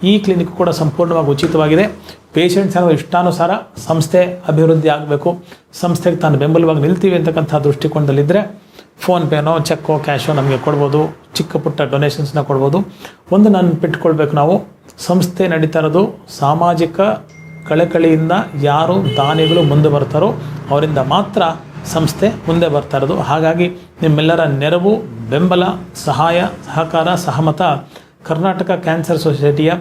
ಈ ಕ್ಲಿನಿಕ್ ಕೂಡ ಸಂಪೂರ್ಣವಾಗಿ ಉಚಿತವಾಗಿದೆ. ಪೇಷಂಟ್ಸ್ ಅನ್ನೋ ಇಷ್ಟಾನುಸಾರ ಸಂಸ್ಥೆ ಅಭಿವೃದ್ಧಿ ಆಗಬೇಕು, ಸಂಸ್ಥೆಗೆ ತಾನು ಬೆಂಬಲವಾಗಿ ನಿಲ್ತೀವಿ ಅಂತಕ್ಕಂಥ ದೃಷ್ಟಿಕೋನದಲ್ಲಿದ್ದರೆ ಫೋನ್ಪೇನೋ ಚೆಕ್ಕೋ ಕ್ಯಾಶೋ ನಮಗೆ ಕೊಡ್ಬೋದು, ಚಿಕ್ಕ ಪುಟ್ಟ ಡೊನೇಷನ್ಸ್ನ ಕೊಡ್ಬೋದು. ಒಂದು ನಾನು ಬಿಟ್ಕೊಳ್ಬೇಕು, ನಾವು ಸಂಸ್ಥೆ ನಡೀತಾ ಇರೋದು ಸಾಮಾಜಿಕ ಕಳಕಳಿಯಿಂದ ಯಾರು ದಾನಿಗಳು ಮುಂದೆ ಬರ್ತಾರೋ ಅವರಿಂದ ಮಾತ್ರ ಸಂಸ್ಥೆ ಮುಂದೆ ಬರ್ತಾ ಇರೋದು. ಹಾಗಾಗಿ ನಿಮ್ಮೆಲ್ಲರ ನೆರವು, ಬೆಂಬಲ, ಸಹಾಯ, ಸಹಕಾರ, ಸಹಮತ ಕರ್ನಾಟಕ ಕ್ಯಾನ್ಸರ್ ಸೊಸೈಟಿಯ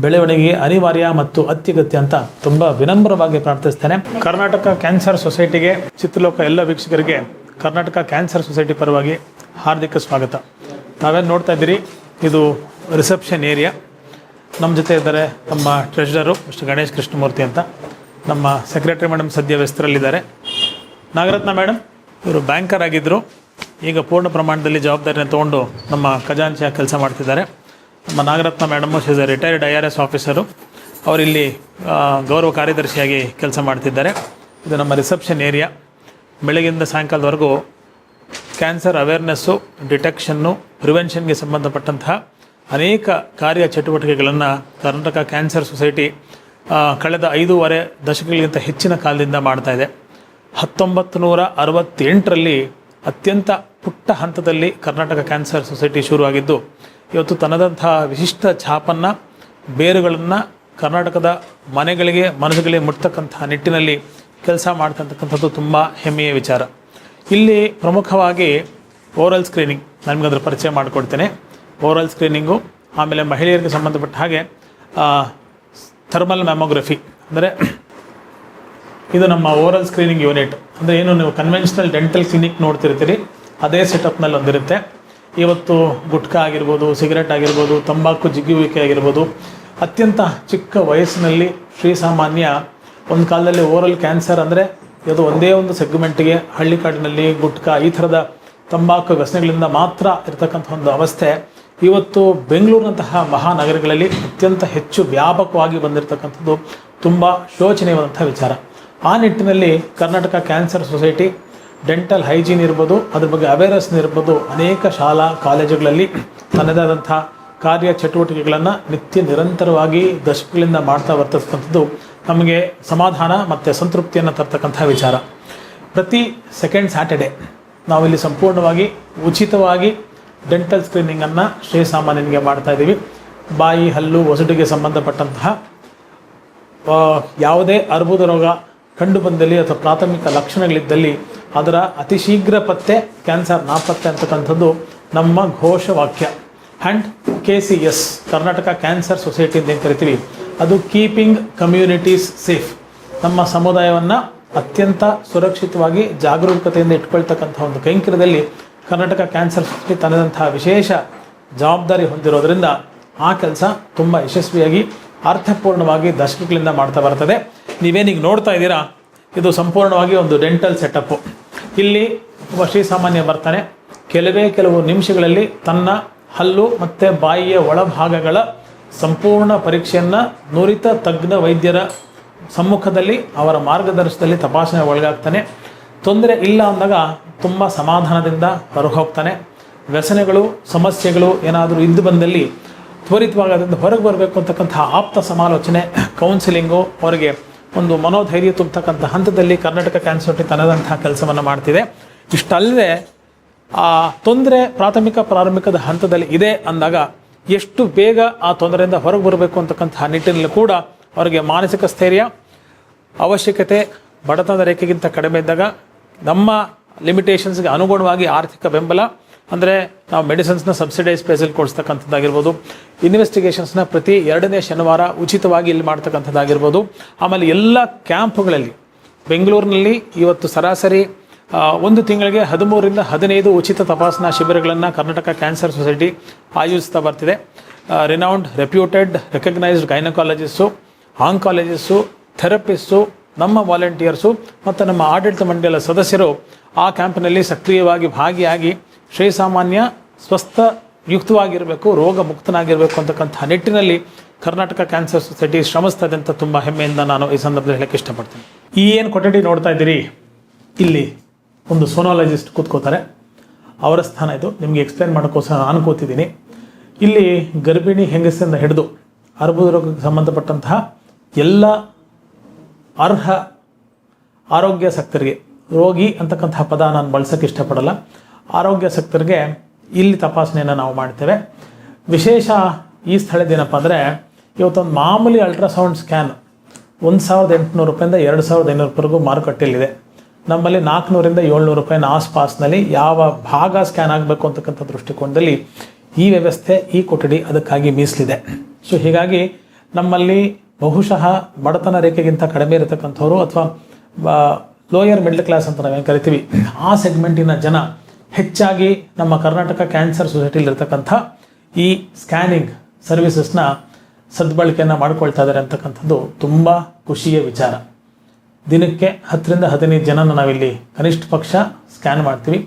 ಬೆಳವಣಿಗೆಗೆ ಅನಿವಾರ್ಯ ಮತ್ತು ಅತ್ಯಗತ್ಯ ಅಂತ ತುಂಬ ವಿನಮ್ರವಾಗಿ ಪ್ರಾರ್ಥಿಸ್ತೇನೆ. ಕರ್ನಾಟಕ ಕ್ಯಾನ್ಸರ್ ಸೊಸೈಟಿಗೆ, ಚಿತ್ರಲೋಕ ಎಲ್ಲ ವೀಕ್ಷಕರಿಗೆ ಕರ್ನಾಟಕ ಕ್ಯಾನ್ಸರ್ ಸೊಸೈಟಿ ಪರವಾಗಿ ಹಾರ್ದಿಕ ಸ್ವಾಗತ. ನಾವೇನು ನೋಡ್ತಾ ಇದ್ದೀರಿ, ಇದು ರಿಸೆಪ್ಷನ್ ಏರಿಯಾ. ನಮ್ಮ ಜೊತೆ ಇದ್ದಾರೆ ನಮ್ಮ ಟ್ರೆಷರರು ಮಿಸ್ಟರ್ ಗಣೇಶ್ ಕೃಷ್ಣಮೂರ್ತಿ ಅಂತ, ನಮ್ಮ ಸೆಕ್ರೆಟರಿ ಮೇಡಮ್ ಸದ್ಯ ವ್ಯಸ್ತರಲ್ಲಿದ್ದಾರೆ. ನಾಗರತ್ನ ಮೇಡಮ್ ಇವರು ಬ್ಯಾಂಕರ್ ಆಗಿದ್ದರು, ಈಗ ಪೂರ್ಣ ಪ್ರಮಾಣದಲ್ಲಿ ಜವಾಬ್ದಾರಿಯನ್ನು ತೊಗೊಂಡು ನಮ್ಮ ಖಜಾಂಚಿಯ ಕೆಲಸ ಮಾಡ್ತಿದ್ದಾರೆ. ನಮ್ಮ Nagaratna madam she's a retired IRS officer, ಅವರಿಲ್ಲಿ ಗೌರವ ಕಾರ್ಯದರ್ಶಿಯಾಗಿ ಕೆಲಸ ಮಾಡ್ತಿದ್ದಾರೆ. ಇದು ನಮ್ಮ ರಿಸೆಪ್ಷನ್ ಏರಿಯಾ. ಬೆಳಗಿಂದ ಸಾಯಂಕಾಲದವರೆಗೂ ಕ್ಯಾನ್ಸರ್ ಅವೇರ್ನೆಸ್ಸು, ಡಿಟೆಕ್ಷನ್ನು, ಪ್ರಿವೆನ್ಷನ್ಗೆ ಸಂಬಂಧಪಟ್ಟಂತಹ ಅನೇಕ ಕಾರ್ಯ ಚಟುವಟಿಕೆಗಳನ್ನು ಕರ್ನಾಟಕ ಕ್ಯಾನ್ಸರ್ ಸೊಸೈಟಿ ಕಳೆದ 5.5 ದಶಕಗಳಿಗಿಂತ ಹೆಚ್ಚಿನ ಕಾಲದಿಂದ ಮಾಡ್ತಾ ಇದೆ. 1968ರಲ್ಲಿ ಅತ್ಯಂತ ಪುಟ್ಟ ಹಂತದಲ್ಲಿ ಕರ್ನಾಟಕ ಕ್ಯಾನ್ಸರ್ ಸೊಸೈಟಿ ಶುರುವಾಗಿದ್ದು ಇವತ್ತು ತನ್ನದಂಥ ವಿಶಿಷ್ಟ ಛಾಪನ್ನು, ಬೇರುಗಳನ್ನು ಕರ್ನಾಟಕದ ಮನೆಗಳಿಗೆ, ಮನಸ್ಸುಗಳಿಗೆ ಮುಟ್ತಕ್ಕಂಥ ನಿಟ್ಟಿನಲ್ಲಿ ಕೆಲಸ ಮಾಡ್ತಕ್ಕಂಥದ್ದು ತುಂಬ ಹೆಮ್ಮೆಯ ವಿಚಾರ. ಇಲ್ಲಿ ಪ್ರಮುಖವಾಗಿ ಓರಲ್ ಸ್ಕ್ರೀನಿಂಗ್, ನನಗದ್ರ ಪರಿಚಯ ಮಾಡಿಕೊಡ್ತೇನೆ. ಓರಲ್ ಸ್ಕ್ರೀನಿಂಗು, ಆಮೇಲೆ ಮಹಿಳೆಯರಿಗೆ ಸಂಬಂಧಪಟ್ಟ ಹಾಗೆ ಥರ್ಮಲ್ ಮ್ಯಾಮೋಗ್ರಫಿ, ಅಂದರೆ ಇದು ನಮ್ಮ ಓರಲ್ ಸ್ಕ್ರೀನಿಂಗ್ ಯೂನಿಟ್. ಅಂದರೆ ಏನು ನೀವು ಕನ್ವೆನ್ಷನಲ್ ಡೆಂಟಲ್ ಕ್ಲಿನಿಕ್ ನೋಡ್ತಿರ್ತೀರಿ ಅದೇ ಸೆಟಪ್ನಲ್ಲಿ ಒಂದಿರುತ್ತೆ. ಇವತ್ತು ಗುಟ್ಕಾ ಆಗಿರ್ಬೋದು, ಸಿಗರೆಟ್ ಆಗಿರ್ಬೋದು, ತಂಬಾಕು ಜಿಗ್ಗುವಿಕೆ ಆಗಿರ್ಬೋದು, ಅತ್ಯಂತ ಚಿಕ್ಕ ವಯಸ್ಸಿನಲ್ಲಿ ಶ್ರೀಸಾಮಾನ್ಯ ಒಂದು ಕಾಲದಲ್ಲಿ ಓರಲ್ ಕ್ಯಾನ್ಸರ್ ಅಂದರೆ ಇದು ಒಂದೇ ಒಂದು ಸೆಗ್ಮೆಂಟ್ಗೆ, ಹಳ್ಳಿಕಾಡಿನಲ್ಲಿ ಗುಟ್ಕಾ ಈ ಥರದ ತಂಬಾಕು ವ್ಯಸನಗಳಿಂದ ಮಾತ್ರ ಇರತಕ್ಕಂಥ ಒಂದು ಅವಸ್ಥೆ ಇವತ್ತು ಬೆಂಗಳೂರಿನಂತಹ ಮಹಾನಗರಗಳಲ್ಲಿ ಅತ್ಯಂತ ಹೆಚ್ಚು ವ್ಯಾಪಕವಾಗಿ ಬಂದಿರತಕ್ಕಂಥದ್ದು ತುಂಬ ಶೋಚನೀಯವಾದಂಥ ವಿಚಾರ. ಆ ನಿಟ್ಟಿನಲ್ಲಿ Karnataka cancer society dental hygiene ಇರ್ಬೋದು, ಅದ್ರ ಬಗ್ಗೆ ಅವೇರ್ನೆಸ್ ಇರ್ಬೋದು, ಅನೇಕ ಶಾಲಾ ಕಾಲೇಜುಗಳಲ್ಲಿ ತನ್ನದಾದಂಥ ಕಾರ್ಯ ಚಟುವಟಿಕೆಗಳನ್ನು ನಿತ್ಯ ನಿರಂತರವಾಗಿ ದಶಕಗಳಿಂದ ಮಾಡ್ತಾ ಬರ್ತಕ್ಕಂಥದ್ದು ನಮಗೆ ಸಮಾಧಾನ ಮತ್ತು ಸಂತೃಪ್ತಿಯನ್ನು ತರ್ತಕ್ಕಂಥ ವಿಚಾರ. ಪ್ರತಿ ಸೆಕೆಂಡ್ ಸ್ಯಾಟರ್ಡೆ ನಾವಿಲ್ಲಿ ಸಂಪೂರ್ಣವಾಗಿ ಉಚಿತವಾಗಿ ಡೆಂಟಲ್ ಸ್ಕ್ರೀನಿಂಗನ್ನು ಶ್ರೀಸಾಮಾನ್ಯನಿಗೆ ಮಾಡ್ತಾ ಇದ್ದೀವಿ. ಬಾಯಿ, ಹಲ್ಲು, ಒಸಡಿಗೆ ಸಂಬಂಧಪಟ್ಟಂತಹ ಯಾವುದೇ ಅರ್ಬುದ ರೋಗ ಕಂಡು ಬಂದಲ್ಲಿ ಅಥವಾ ಪ್ರಾಥಮಿಕ ಲಕ್ಷಣಗಳಿದ್ದಲ್ಲಿ ಅದರ ಅತಿ ಶೀಘ್ರ ಪತ್ತೆ, ಕ್ಯಾನ್ಸರ್ ನಾಪತ್ತೆ ಅಂತಕ್ಕಂಥದ್ದು ನಮ್ಮ ಘೋಷವಾಕ್ಯ. And KCS, Karnataka cancer society ಅಂತ ಏನು ಕರಿತೀವಿ, ಅದು ಕೀಪಿಂಗ್ ಕಮ್ಯುನಿಟೀಸ್ ಸೇಫ್, ನಮ್ಮ ಸಮುದಾಯವನ್ನು ಅತ್ಯಂತ ಸುರಕ್ಷಿತವಾಗಿ ಜಾಗರೂಕತೆಯಿಂದ ಇಟ್ಕೊಳ್ತಕ್ಕಂಥ ಒಂದು ಕೈಂಕರ್ಯದಲ್ಲಿ ಕರ್ನಾಟಕ ಕ್ಯಾನ್ಸರ್ ಸೊಸೈಟಿ ತನ್ನದಂತಹ ವಿಶೇಷ ಜವಾಬ್ದಾರಿ ಹೊಂದಿರೋದ್ರಿಂದ ಆ ಕೆಲಸ ತುಂಬ ಯಶಸ್ವಿಯಾಗಿ ಅರ್ಥಪೂರ್ಣವಾಗಿ ದಶಕಗಳಿಂದ ಮಾಡ್ತಾ ಬರ್ತದೆ. ನೀವೇನೀಗ ನೋಡ್ತಾ ಇದ್ದೀರಾ, ಇದು ಸಂಪೂರ್ಣವಾಗಿ ಒಂದು ಡೆಂಟಲ್ ಸೆಟಪ್ಪು. ಇಲ್ಲಿ ಒಬ್ಬ ಶ್ರೀಸಾಮಾನ್ಯ ಬರ್ತಾನೆ, ಕೆಲವು ನಿಮಿಷಗಳಲ್ಲಿ ತನ್ನ ಹಲ್ಲು ಮತ್ತು ಬಾಯಿಯ ಒಳಭಾಗಗಳ ಸಂಪೂರ್ಣ ಪರೀಕ್ಷೆಯನ್ನು ನುರಿತ ತಜ್ಞ ವೈದ್ಯರ ಸಮ್ಮುಖದಲ್ಲಿ ಅವರ ಮಾರ್ಗದರ್ಶನದಲ್ಲಿ ತಪಾಸಣೆ ಒಳಗಾಗ್ತಾನೆ. ತೊಂದರೆ ಇಲ್ಲ ಅಂದಾಗ ತುಂಬ ಸಮಾಧಾನದಿಂದ ಹೊರಗೆ ಹೋಗ್ತಾನೆ. ವ್ಯಸನಗಳು, ಸಮಸ್ಯೆಗಳು ಏನಾದರೂ ಇದ್ದು ಬಂದಲ್ಲಿ ತ್ವರಿತವಾಗಿ ಅದರಿಂದ ಹೊರಗೆ ಬರಬೇಕು ಅಂತಕ್ಕಂಥ ಆಪ್ತ ಸಮಾಲೋಚನೆ, ಕೌನ್ಸಿಲಿಂಗು, ಅವರಿಗೆ ಒಂದು ಮನೋಧೈರ್ಯ ತುಂಬತಕ್ಕಂಥ ಹಂತದಲ್ಲಿ ಕರ್ನಾಟಕ ಕ್ಯಾನ್ಸರ್ ಸೊಸೈಟಿ ತನ್ನದಂತಹ ಕೆಲಸವನ್ನು ಮಾಡ್ತಿದೆ. ಇಷ್ಟಲ್ಲದೆ ಆ ತೊಂದರೆ ಪ್ರಾರಂಭಿಕದ ಹಂತದಲ್ಲಿ ಇದೆ ಅಂದಾಗ ಎಷ್ಟು ಬೇಗ ಆ ತೊಂದರೆಯಿಂದ ಹೊರಗೆ ಬರಬೇಕು ಅಂತಕ್ಕಂಥ ನಿಟ್ಟಿನಲ್ಲಿ ಕೂಡ ಅವರಿಗೆ ಮಾನಸಿಕ ಸ್ಥೈರ್ಯ, ಅವಶ್ಯಕತೆ ಬಡತನದ ರೇಖೆಗಿಂತ ಕಡಿಮೆ ಇದ್ದಾಗ ನಮ್ಮ ಲಿಮಿಟೇಷನ್ಸ್ಗೆ ಅನುಗುಣವಾಗಿ ಆರ್ಥಿಕ ಬೆಂಬಲ, ಅಂದರೆ ನಾವು ಮೆಡಿಸಿನ್ಸ್ನ ಸಬ್ಸಿಡೈಸ್ ಪ್ರೈಸಲ್ಲಿ ಕೊಡಿಸ್ತಕ್ಕಂಥದ್ದಾಗಿರ್ಬೋದು, ಇನ್ವೆಸ್ಟಿಗೇಷನ್ಸ್ನ ಪ್ರತಿ 2ನೇ ಶನಿವಾರ ಉಚಿತವಾಗಿ ಇಲ್ಲಿ ಮಾಡ್ತಕ್ಕಂಥದ್ದಾಗಿರ್ಬೋದು. ಆಮೇಲೆ ಎಲ್ಲ ಕ್ಯಾಂಪ್ಗಳಲ್ಲಿ ಬೆಂಗಳೂರಿನಲ್ಲಿ ಇವತ್ತು ಸರಾಸರಿ ಒಂದು ತಿಂಗಳಿಗೆ 13ರಿಂದ 15 ಉಚಿತ ತಪಾಸಣಾ ಶಿಬಿರಗಳನ್ನು ಕರ್ನಾಟಕ ಕ್ಯಾನ್ಸರ್ ಸೊಸೈಟಿ ಆಯೋಜಿಸ್ತಾ ಬರ್ತಿದೆ. Renowned, reputed, recognised gynaecologist, oncologist, therapist, ನಮ್ಮ ವಾಲಂಟಿಯರ್ಸು ಮತ್ತು ನಮ್ಮ ಆಡಳಿತ ಮಂಡಳಿಯ ಸದಸ್ಯರು ಆ ಕ್ಯಾಂಪ್ನಲ್ಲಿ ಸಕ್ರಿಯವಾಗಿ ಭಾಗಿಯಾಗಿ ಶ್ರೀಸಾಮಾನ್ಯ ಸ್ವಸ್ಥಯುಕ್ತವಾಗಿರಬೇಕು, ರೋಗ ಮುಕ್ತನಾಗಿರಬೇಕು ಅಂತಕ್ಕಂಥ ನಿಟ್ಟಿನಲ್ಲಿ ಕರ್ನಾಟಕ ಕ್ಯಾನ್ಸರ್ ಸೊಸೈಟಿ ಶ್ರಮಿಸ್ತದೆ ಅಂತ ತುಂಬ ಹೆಮ್ಮೆಯಿಂದ ನಾನು ಈ ಸಂದರ್ಭದಲ್ಲಿ ಹೇಳಕ್ಕೆ ಇಷ್ಟಪಡ್ತೀನಿ. ಈ ಏನು ಕೊಠಡಿ ನೋಡ್ತಾ ಇದ್ದೀರಿ, ಇಲ್ಲಿ ಒಂದು ಸೋನಾಲಜಿಸ್ಟ್ ಕೂತ್ಕೋತಾರೆ, ಅವರ ಸ್ಥಾನ ಇದು. ನಿಮಗೆ ಎಕ್ಸ್ಪ್ಲೇನ್ ಮಾಡೋಕ್ಕೋಸ್ಕರ ನಾನು ಕೂತಿದ್ದೀನಿ. ಇಲ್ಲಿ ಗರ್ಭಿಣಿ ಹೆಂಗಸಿಂದ ಹಿಡಿದು ಅರ್ಬುದ ರೋಗಕ್ಕೆ ಸಂಬಂಧಪಟ್ಟಂತಹ ಎಲ್ಲ ಅರ್ಹ ಆರೋಗ್ಯಾಸಕ್ತರಿಗೆ, ರೋಗಿ ಅಂತಕ್ಕಂತಹ ಪದ ನಾನು ಬಳಸೋಕ್ಕೆ ಇಷ್ಟಪಡಲ್ಲ, ಆರೋಗ್ಯಾಸಕ್ತರಿಗೆ ಇಲ್ಲಿ ತಪಾಸಣೆಯನ್ನು ನಾವು ಮಾಡ್ತೇವೆ. ವಿಶೇಷ ಈ ಸ್ಥಳದೇನಪ್ಪ ಅಂದರೆ, ಇವತ್ತೊಂದು ಮಾಮೂಲಿ ಅಲ್ಟ್ರಾಸೌಂಡ್ ಸ್ಕ್ಯಾನ್ 1800 ರೂಪಾಯಿಂದ 2500 ರೂಪಾಯಿವರೆಗೂ ಮಾರುಕಟ್ಟೆಯಲ್ಲಿದೆ. ನಮ್ಮಲ್ಲಿ 400ರಿಂದ 700 ರೂಪಾಯಿನ ಆಸ್ಪಾಸ್ನಲ್ಲಿ ಯಾವ ಭಾಗ ಸ್ಕ್ಯಾನ್ ಆಗಬೇಕು ಅಂತಕ್ಕಂಥ ದೃಷ್ಟಿಕೋನದಲ್ಲಿ ಈ ವ್ಯವಸ್ಥೆ, ಈ ಕೊಠಡಿ ಅದಕ್ಕಾಗಿ ಮೀಸಲಿದೆ. ಸೊ ಹೀಗಾಗಿ ನಮ್ಮಲ್ಲಿ ಬಹುಶಃ ಬಡತನ ರೇಖೆಗಿಂತ ಕಡಿಮೆ ಇರತಕ್ಕಂಥವ್ರು ಅಥವಾ ಲೋಯರ್ ಮಿಡ್ಲ್ ಕ್ಲಾಸ್ ಅಂತ ನಾವೇನು ಕರಿತೀವಿ, ಆ ಸೆಗ್ಮೆಂಟಿನ ಜನ ಹೆಚ್ಚಾಗಿ ನಮ್ಮ ಕರ್ನಾಟಕ ಕ್ಯಾನ್ಸರ್ ಸೊಸೈಟಿಲಿರ್ತಕ್ಕಂಥ ಈ ಸ್ಕ್ಯಾನಿಂಗ್ ಸರ್ವಿಸಸ್ನ ಸದ್ಬಳಕೆಯನ್ನು ಮಾಡ್ಕೊಳ್ತಾ ಇದ್ದಾರೆ ಅಂತಕ್ಕಂಥದ್ದು ತುಂಬ ಖುಷಿಯ ವಿಚಾರ. ದಿನಕ್ಕೆ 10ರಿಂದ 15 ಜನನ ನಾವಿಲ್ಲಿ ಕನಿಷ್ಠ ಪಕ್ಷ ಸ್ಕ್ಯಾನ್ ಮಾಡ್ತೀವಿ.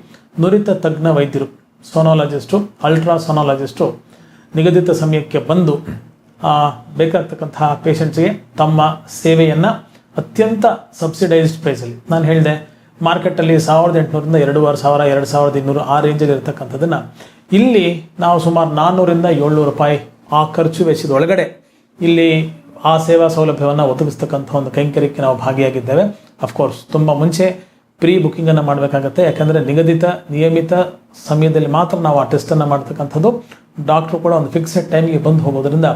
ನುರಿತ ತಜ್ಞ ವೈದ್ಯರು, ಸೋನಾಲಜಿಸ್ಟು, ಅಲ್ಟ್ರಾಸೋನಾಲಜಿಸ್ಟು ನಿಗದಿತ ಸಮಯಕ್ಕೆ ಬಂದು ಬೇಕಾಗ್ತಕ್ಕಂತಹ ಪೇಷಂಟ್ಸ್ಗೆ ತಮ್ಮ ಸೇವೆಯನ್ನು ಅತ್ಯಂತ ಸಬ್ಸಿಡೈಸ್ಡ್ ಪ್ರೈಸಲ್ಲಿ, ನಾನು ಹೇಳಿದೆ ಮಾರ್ಕೆಟಲ್ಲಿ 1800ರಿಂದ 2500, 2200 ಆ ರೇಂಜಲ್ಲಿ ಇರತಕ್ಕಂಥದ್ದನ್ನು ಇಲ್ಲಿ ನಾವು ಸುಮಾರು 400ರಿಂದ 700 ರೂಪಾಯಿ ಆ ಖರ್ಚು ವೆಚ್ಚದ ಒಳಗಡೆ ಇಲ್ಲಿ ಆ ಸೇವಾ ಸೌಲಭ್ಯವನ್ನು ಒದಗಿಸ್ತಕ್ಕಂಥ ಒಂದು ಕೈಂಕರ್ಯಕ್ಕೆ ನಾವು ಭಾಗಿಯಾಗಿದ್ದೇವೆ. ಅಫ್ಕೋರ್ಸ್ ತುಂಬ ಮುಂಚೆ ಪ್ರೀ ಬುಕ್ಕಿಂಗನ್ನು ಮಾಡಬೇಕಾಗತ್ತೆ, ಯಾಕಂದರೆ ನಿಯಮಿತ ಸಮಯದಲ್ಲಿ ಮಾತ್ರ ನಾವು ಆ ಟೆಸ್ಟನ್ನು ಮಾಡ್ತಕ್ಕಂಥದ್ದು. ಡಾಕ್ಟ್ರು ಕೂಡ ಒಂದು ಫಿಕ್ಸೆಡ್ ಟೈಮಿಗೆ ಬಂದು ಹೋಗೋದ್ರಿಂದ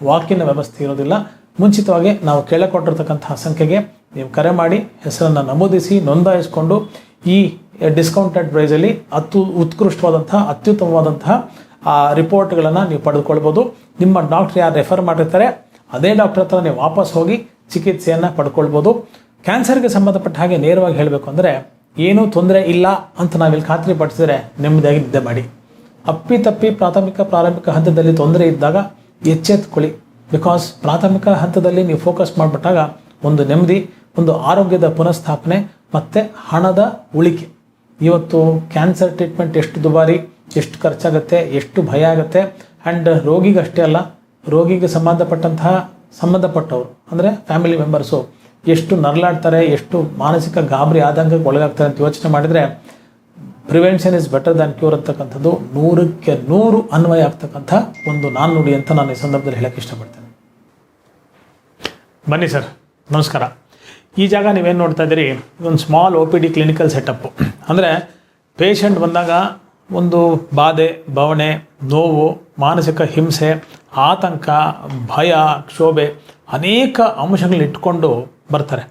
ವಾಕಿನ ವ್ಯವಸ್ಥೆ ಇರೋದಿಲ್ಲ. ಮುಂಚಿತವಾಗಿ ನಾವು ಕೇಳಿಕೊಟ್ಟಿರ್ತಕ್ಕಂತಹ ಸಂಖ್ಯೆಗೆ ನೀವು ಕರೆ ಮಾಡಿ ಹೆಸರನ್ನು ನಮೂದಿಸಿ ನೋಂದಾಯಿಸಿಕೊಂಡು ಈ ಡಿಸ್ಕೌಂಟೆಡ್ ಪ್ರೈಸಲ್ಲಿ ಉತ್ಕೃಷ್ಟವಾದಂತಹ ಅತ್ಯುತ್ತಮವಾದಂತಹ ಆ ರಿಪೋರ್ಟ್ಗಳನ್ನು ನೀವು ಪಡೆದುಕೊಳ್ಬೋದು. ನಿಮ್ಮ ಡಾಕ್ಟ್ರ್ ಯಾರು ರೆಫರ್ ಮಾಡಿರ್ತಾರೆ ಅದೇ ಡಾಕ್ಟರ್ ಹತ್ರ ನೀವು ವಾಪಸ್ ಹೋಗಿ ಚಿಕಿತ್ಸೆಯನ್ನು ಪಡ್ಕೊಳ್ಬೋದು. ಕ್ಯಾನ್ಸರ್ಗೆ ಸಂಬಂಧಪಟ್ಟ ಹಾಗೆ ನೇರವಾಗಿ ಹೇಳಬೇಕು ಅಂದರೆ ಏನೂ ತೊಂದರೆ ಇಲ್ಲ ಅಂತ ನಾವಿಲ್ಲಿ ಖಾತ್ರಿ ಪಡಿಸಿದರೆ ನೆಮ್ಮದಿಯಾಗಿ ನಿದ್ದೆ ಮಾಡಿ. ಅಪ್ಪಿತಪ್ಪಿ ಪ್ರಾರಂಭಿಕ ಹಂತದಲ್ಲಿ ತೊಂದರೆ ಇದ್ದಾಗ ಎಚ್ಚೆತ್ಕೊಳ್ಳಿ. ಬಿಕಾಸ್ ಪ್ರಾಥಮಿಕ ಹಂತದಲ್ಲಿ ನೀವು ಫೋಕಸ್ ಮಾಡಿಬಿಟ್ಟಾಗ ಒಂದು ನೆಮ್ಮದಿ, ಒಂದು ಆರೋಗ್ಯದ ಪುನಃಸ್ಥಾಪನೆ ಮತ್ತು ಹಣದ ಉಳಿಕೆ. ಇವತ್ತು ಕ್ಯಾನ್ಸರ್ ಟ್ರೀಟ್ಮೆಂಟ್ ಎಷ್ಟು ದುಬಾರಿ, ಎಷ್ಟು ಖರ್ಚಾಗುತ್ತೆ, ಎಷ್ಟು ಭಯ ಆಗುತ್ತೆ. ಆ್ಯಂಡ್ ರೋಗಿಗಷ್ಟೇ ಅಲ್ಲ, ರೋಗಿಗೆ ಸಂಬಂಧಪಟ್ಟವರು ಅಂದರೆ ಫ್ಯಾಮಿಲಿ ಮೆಂಬರ್ಸು ಎಷ್ಟು ನರಳಾಡ್ತಾರೆ, ಎಷ್ಟು ಮಾನಸಿಕ ಗಾಬರಿ ಆತಂಕಕ್ಕೆ ಒಳಗಾಗ್ತಾರೆ ಅಂತ ಯೋಚನೆ ಮಾಡಿದರೆ prevention is better than cure ಅಂತಕ್ಕಂಥದ್ದು 100ಕ್ಕೆ 100 ಅನ್ವಯ ಆಗ್ತಕ್ಕಂಥ ಒಂದು ನಾಣ್ಣುಡಿ ಅಂತ ನಾನು ಈ ಸಂದರ್ಭದಲ್ಲಿ ಹೇಳಕ್ಕೆ ಇಷ್ಟಪಡ್ತೇನೆ. ಬನ್ನಿ ಸರ್, ನಮಸ್ಕಾರ. ಈ ಜಾಗ ನೀವೇನು ನೋಡ್ತಾ ಇದ್ದೀರಿ, ಇದೊಂದು ಸ್ಮಾಲ್ OPD ಕ್ಲಿನಿಕಲ್ ಸೆಟಪ್ಪು. ಅಂದರೆ ಪೇಷಂಟ್ ಬಂದಾಗ ಒಂದು ಬಾಧೆ, ಬವಣೆ, ನೋವು, ಮಾನಸಿಕ ಹಿಂಸೆ, ಆತಂಕ, ಭಯ, ಕ್ಷೋಭೆ ಅನೇಕ ಅಂಶಗಳನ್ನಿಟ್ಕೊಂಡು ಬರ್ತಾರೆ.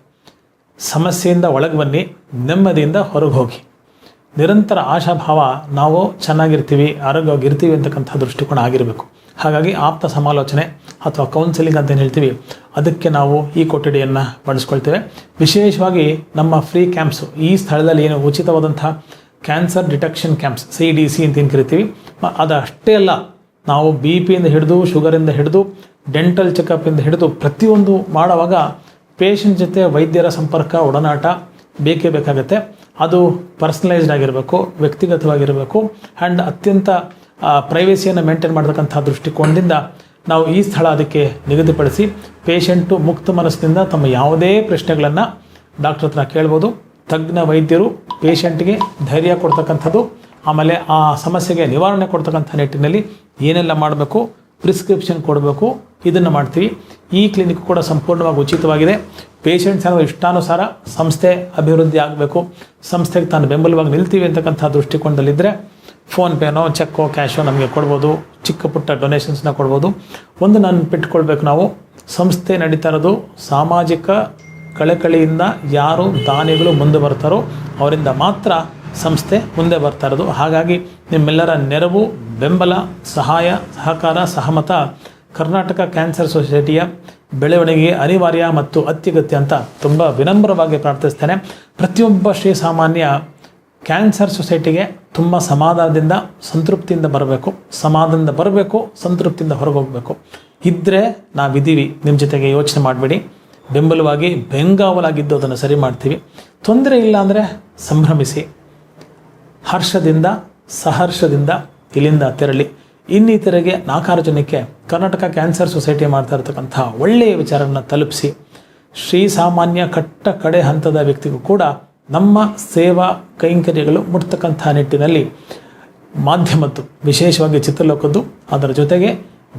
ಸಮಸ್ಯೆಯಿಂದ ಒಳಗೆ ಬನ್ನಿ, ನೆಮ್ಮದಿಯಿಂದ ಹೊರಗೆ ಹೋಗಿ. ನಿರಂತರ ಆಶಾಭಾವ ನಾವು ಚೆನ್ನಾಗಿರ್ತೀವಿ, ಆರೋಗ್ಯವಾಗಿರ್ತೀವಿ ಅಂತಕ್ಕಂಥ ದೃಷ್ಟಿಕೋನ ಆಗಿರಬೇಕು. ಹಾಗಾಗಿ ಆಪ್ತ ಸಮಾಲೋಚನೆ ಅಥವಾ ಕೌನ್ಸಿಲಿಂಗ್ ಅಂತ ಏನು ಹೇಳ್ತೀವಿ, ಅದಕ್ಕೆ ನಾವು ಈ ಕೊಠಡಿಯನ್ನು ಬಳಸ್ಕೊಳ್ತೇವೆ. ವಿಶೇಷವಾಗಿ ನಮ್ಮ ಫ್ರೀ ಕ್ಯಾಂಪ್ಸು, ಈ ಸ್ಥಳದಲ್ಲಿ ಏನು ಉಚಿತವಾದಂಥ ಕ್ಯಾನ್ಸರ್ ಡಿಟೆಕ್ಷನ್ ಕ್ಯಾಂಪ್ಸ್ CDC ಅಂತ ಏನು ಕರಿತೀವಿ, ಅದಷ್ಟೇ ಅಲ್ಲ, ನಾವು BP ಹಿಡಿದು ಶುಗರಿಂದ ಹಿಡಿದು ಡೆಂಟಲ್ ಚೆಕಪ್ಪಿಂದ ಹಿಡಿದು ಪ್ರತಿಯೊಂದು ಮಾಡುವಾಗ ಪೇಷಂಟ್ ಜೊತೆ ವೈದ್ಯರ ಸಂಪರ್ಕ, ಒಡನಾಟ ಬೇಕೇ ಬೇಕಾಗುತ್ತೆ. ಅದು ಪರ್ಸನಲೈಸ್ಡ್ ಆಗಿರಬೇಕು, ವ್ಯಕ್ತಿಗತವಾಗಿರಬೇಕು. ಆ್ಯಂಡ್ ಅತ್ಯಂತ ಪ್ರೈವೇಸಿಯನ್ನು ಮೇಂಟೈನ್ ಮಾಡತಕ್ಕಂಥ ದೃಷ್ಟಿಕೋನದಿಂದ ನಾವು ಈ ಸ್ಥಳ ಅದಕ್ಕೆ ನಿಗದಿಪಡಿಸಿ ಪೇಷಂಟು ಮುಕ್ತ ಮನಸ್ಸಿನಿಂದ ತಮ್ಮ ಯಾವುದೇ ಪ್ರಶ್ನೆಗಳನ್ನು ಡಾಕ್ಟರ್ ಹತ್ರ ಕೇಳ್ಬೋದು. ತಜ್ಞ ವೈದ್ಯರು ಪೇಷಂಟ್ಗೆ ಧೈರ್ಯ ಕೊಡ್ತಕ್ಕಂಥದ್ದು, ಆಮೇಲೆ ಆ ಸಮಸ್ಯೆಗೆ ನಿವಾರಣೆ ಕೊಡ್ತಕ್ಕಂಥ ನಿಟ್ಟಿನಲ್ಲಿ ಏನೆಲ್ಲ ಮಾಡಬೇಕು, ಪ್ರಿಸ್ಕ್ರಿಪ್ಷನ್ ಕೊಡಬೇಕು, ಇದನ್ನು ಮಾಡ್ತೀವಿ. ಈ ಕ್ಲಿನಿಕ್ ಕೂಡ ಸಂಪೂರ್ಣವಾಗಿ ಉಚಿತವಾಗಿದೆ. ಪೇಷಂಟ್ಸ್ ಅನ್ನೋ ಇಷ್ಟಾನುಸಾರ ಸಂಸ್ಥೆ ಅಭಿವೃದ್ಧಿ ಆಗಬೇಕು, ಸಂಸ್ಥೆಗೆ ತಾನು ಬೆಂಬಲವಾಗಿ ನಿಲ್ತೀವಿ ಅಂತಕ್ಕಂಥ ದೃಷ್ಟಿಕೋನದಲ್ಲಿದ್ದರೆ ಫೋನ್ಪೇನೋ, ಚೆಕ್ಕೋ, ಕ್ಯಾಶೋ ನಮಗೆ ಕೊಡ್ಬೋದು. ಚಿಕ್ಕ ಪುಟ್ಟ ಡೊನೇಷನ್ಸ್ನ ಕೊಡ್ಬೋದು. ಒಂದು ನಾನು ಬಿಟ್ಕೊಳ್ಬೇಕು, ನಾವು ಸಂಸ್ಥೆ ನಡೀತಾ ಇರೋದು ಸಾಮಾಜಿಕ ಕಳಕಳಿಯಿಂದ ಯಾರು ದಾನಿಗಳು ಮುಂದೆ ಬರ್ತಾರೋ ಅವರಿಂದ ಮಾತ್ರ ಸಂಸ್ಥೆ ಮುಂದೆ ಬರ್ತಾ ಇರೋದು. ಹಾಗಾಗಿ ನಿಮ್ಮೆಲ್ಲರ ನೆರವು, ಬೆಂಬಲ, ಸಹಾಯ, ಸಹಕಾರ, ಸಹಮತ ಕರ್ನಾಟಕ ಕ್ಯಾನ್ಸರ್ ಸೊಸೈಟಿಯ ಬೆಳವಣಿಗೆಗೆ ಅನಿವಾರ್ಯ ಮತ್ತು ಅತ್ಯಗತ್ಯ ಅಂತ ತುಂಬ ವಿನಮ್ರವಾಗಿ ಪ್ರಾರ್ಥಿಸ್ತೇನೆ. ಪ್ರತಿಯೊಬ್ಬ ಶ್ರೀಸಾಮಾನ್ಯ ಕ್ಯಾನ್ಸರ್ ಸೊಸೈಟಿಗೆ ತುಂಬ ಸಮಾಧಾನದಿಂದ, ಸಂತೃಪ್ತಿಯಿಂದ ಬರಬೇಕು, ಸಂತೃಪ್ತಿಯಿಂದ ಹೊರಗೆ ಹೋಗಬೇಕು. ಇದ್ದರೆ ನಾವಿದ್ದೀವಿ ನಿಮ್ಮ ಜೊತೆಗೆ, ಯೋಚನೆ ಮಾಡಬೇಡಿ. ಬೆಂಬಲವಾಗಿ ಬೆಂಗಾವಲಾಗಿದ್ದು ಅದನ್ನು ಸರಿ ಮಾಡ್ತೀವಿ. ತೊಂದರೆ ಇಲ್ಲ ಅಂದರೆ ಸಂಭ್ರಮಿಸಿ, ಹರ್ಷದಿಂದ ಸಹರ್ಷದಿಂದ ಇಲ್ಲಿಂದ ತೆರಳಿ. ಇನ್ನಿತರಿಗೆ 4 ಜನಕ್ಕೆ ಕರ್ನಾಟಕ ಕ್ಯಾನ್ಸರ್ ಸೊಸೈಟಿ ಮಾಡ್ತಾ ಇರತಕ್ಕಂಥ ಒಳ್ಳೆಯ ವಿಚಾರವನ್ನು ತಲುಪಿಸಿ, ಶ್ರೀಸಾಮಾನ್ಯ ಕಡೆ ಹಂತದ ವ್ಯಕ್ತಿಗೂ ಕೂಡ ನಮ್ಮ ಸೇವಾ ಕೈಂಕರ್ಯಗಳು ಮುಟ್ತಕ್ಕಂಥ ನಿಟ್ಟಿನಲ್ಲಿ ಮಾಧ್ಯಮದ್ದು, ವಿಶೇಷವಾಗಿ ಚಿತ್ರಲೋಕದ್ದು, ಅದರ ಜೊತೆಗೆ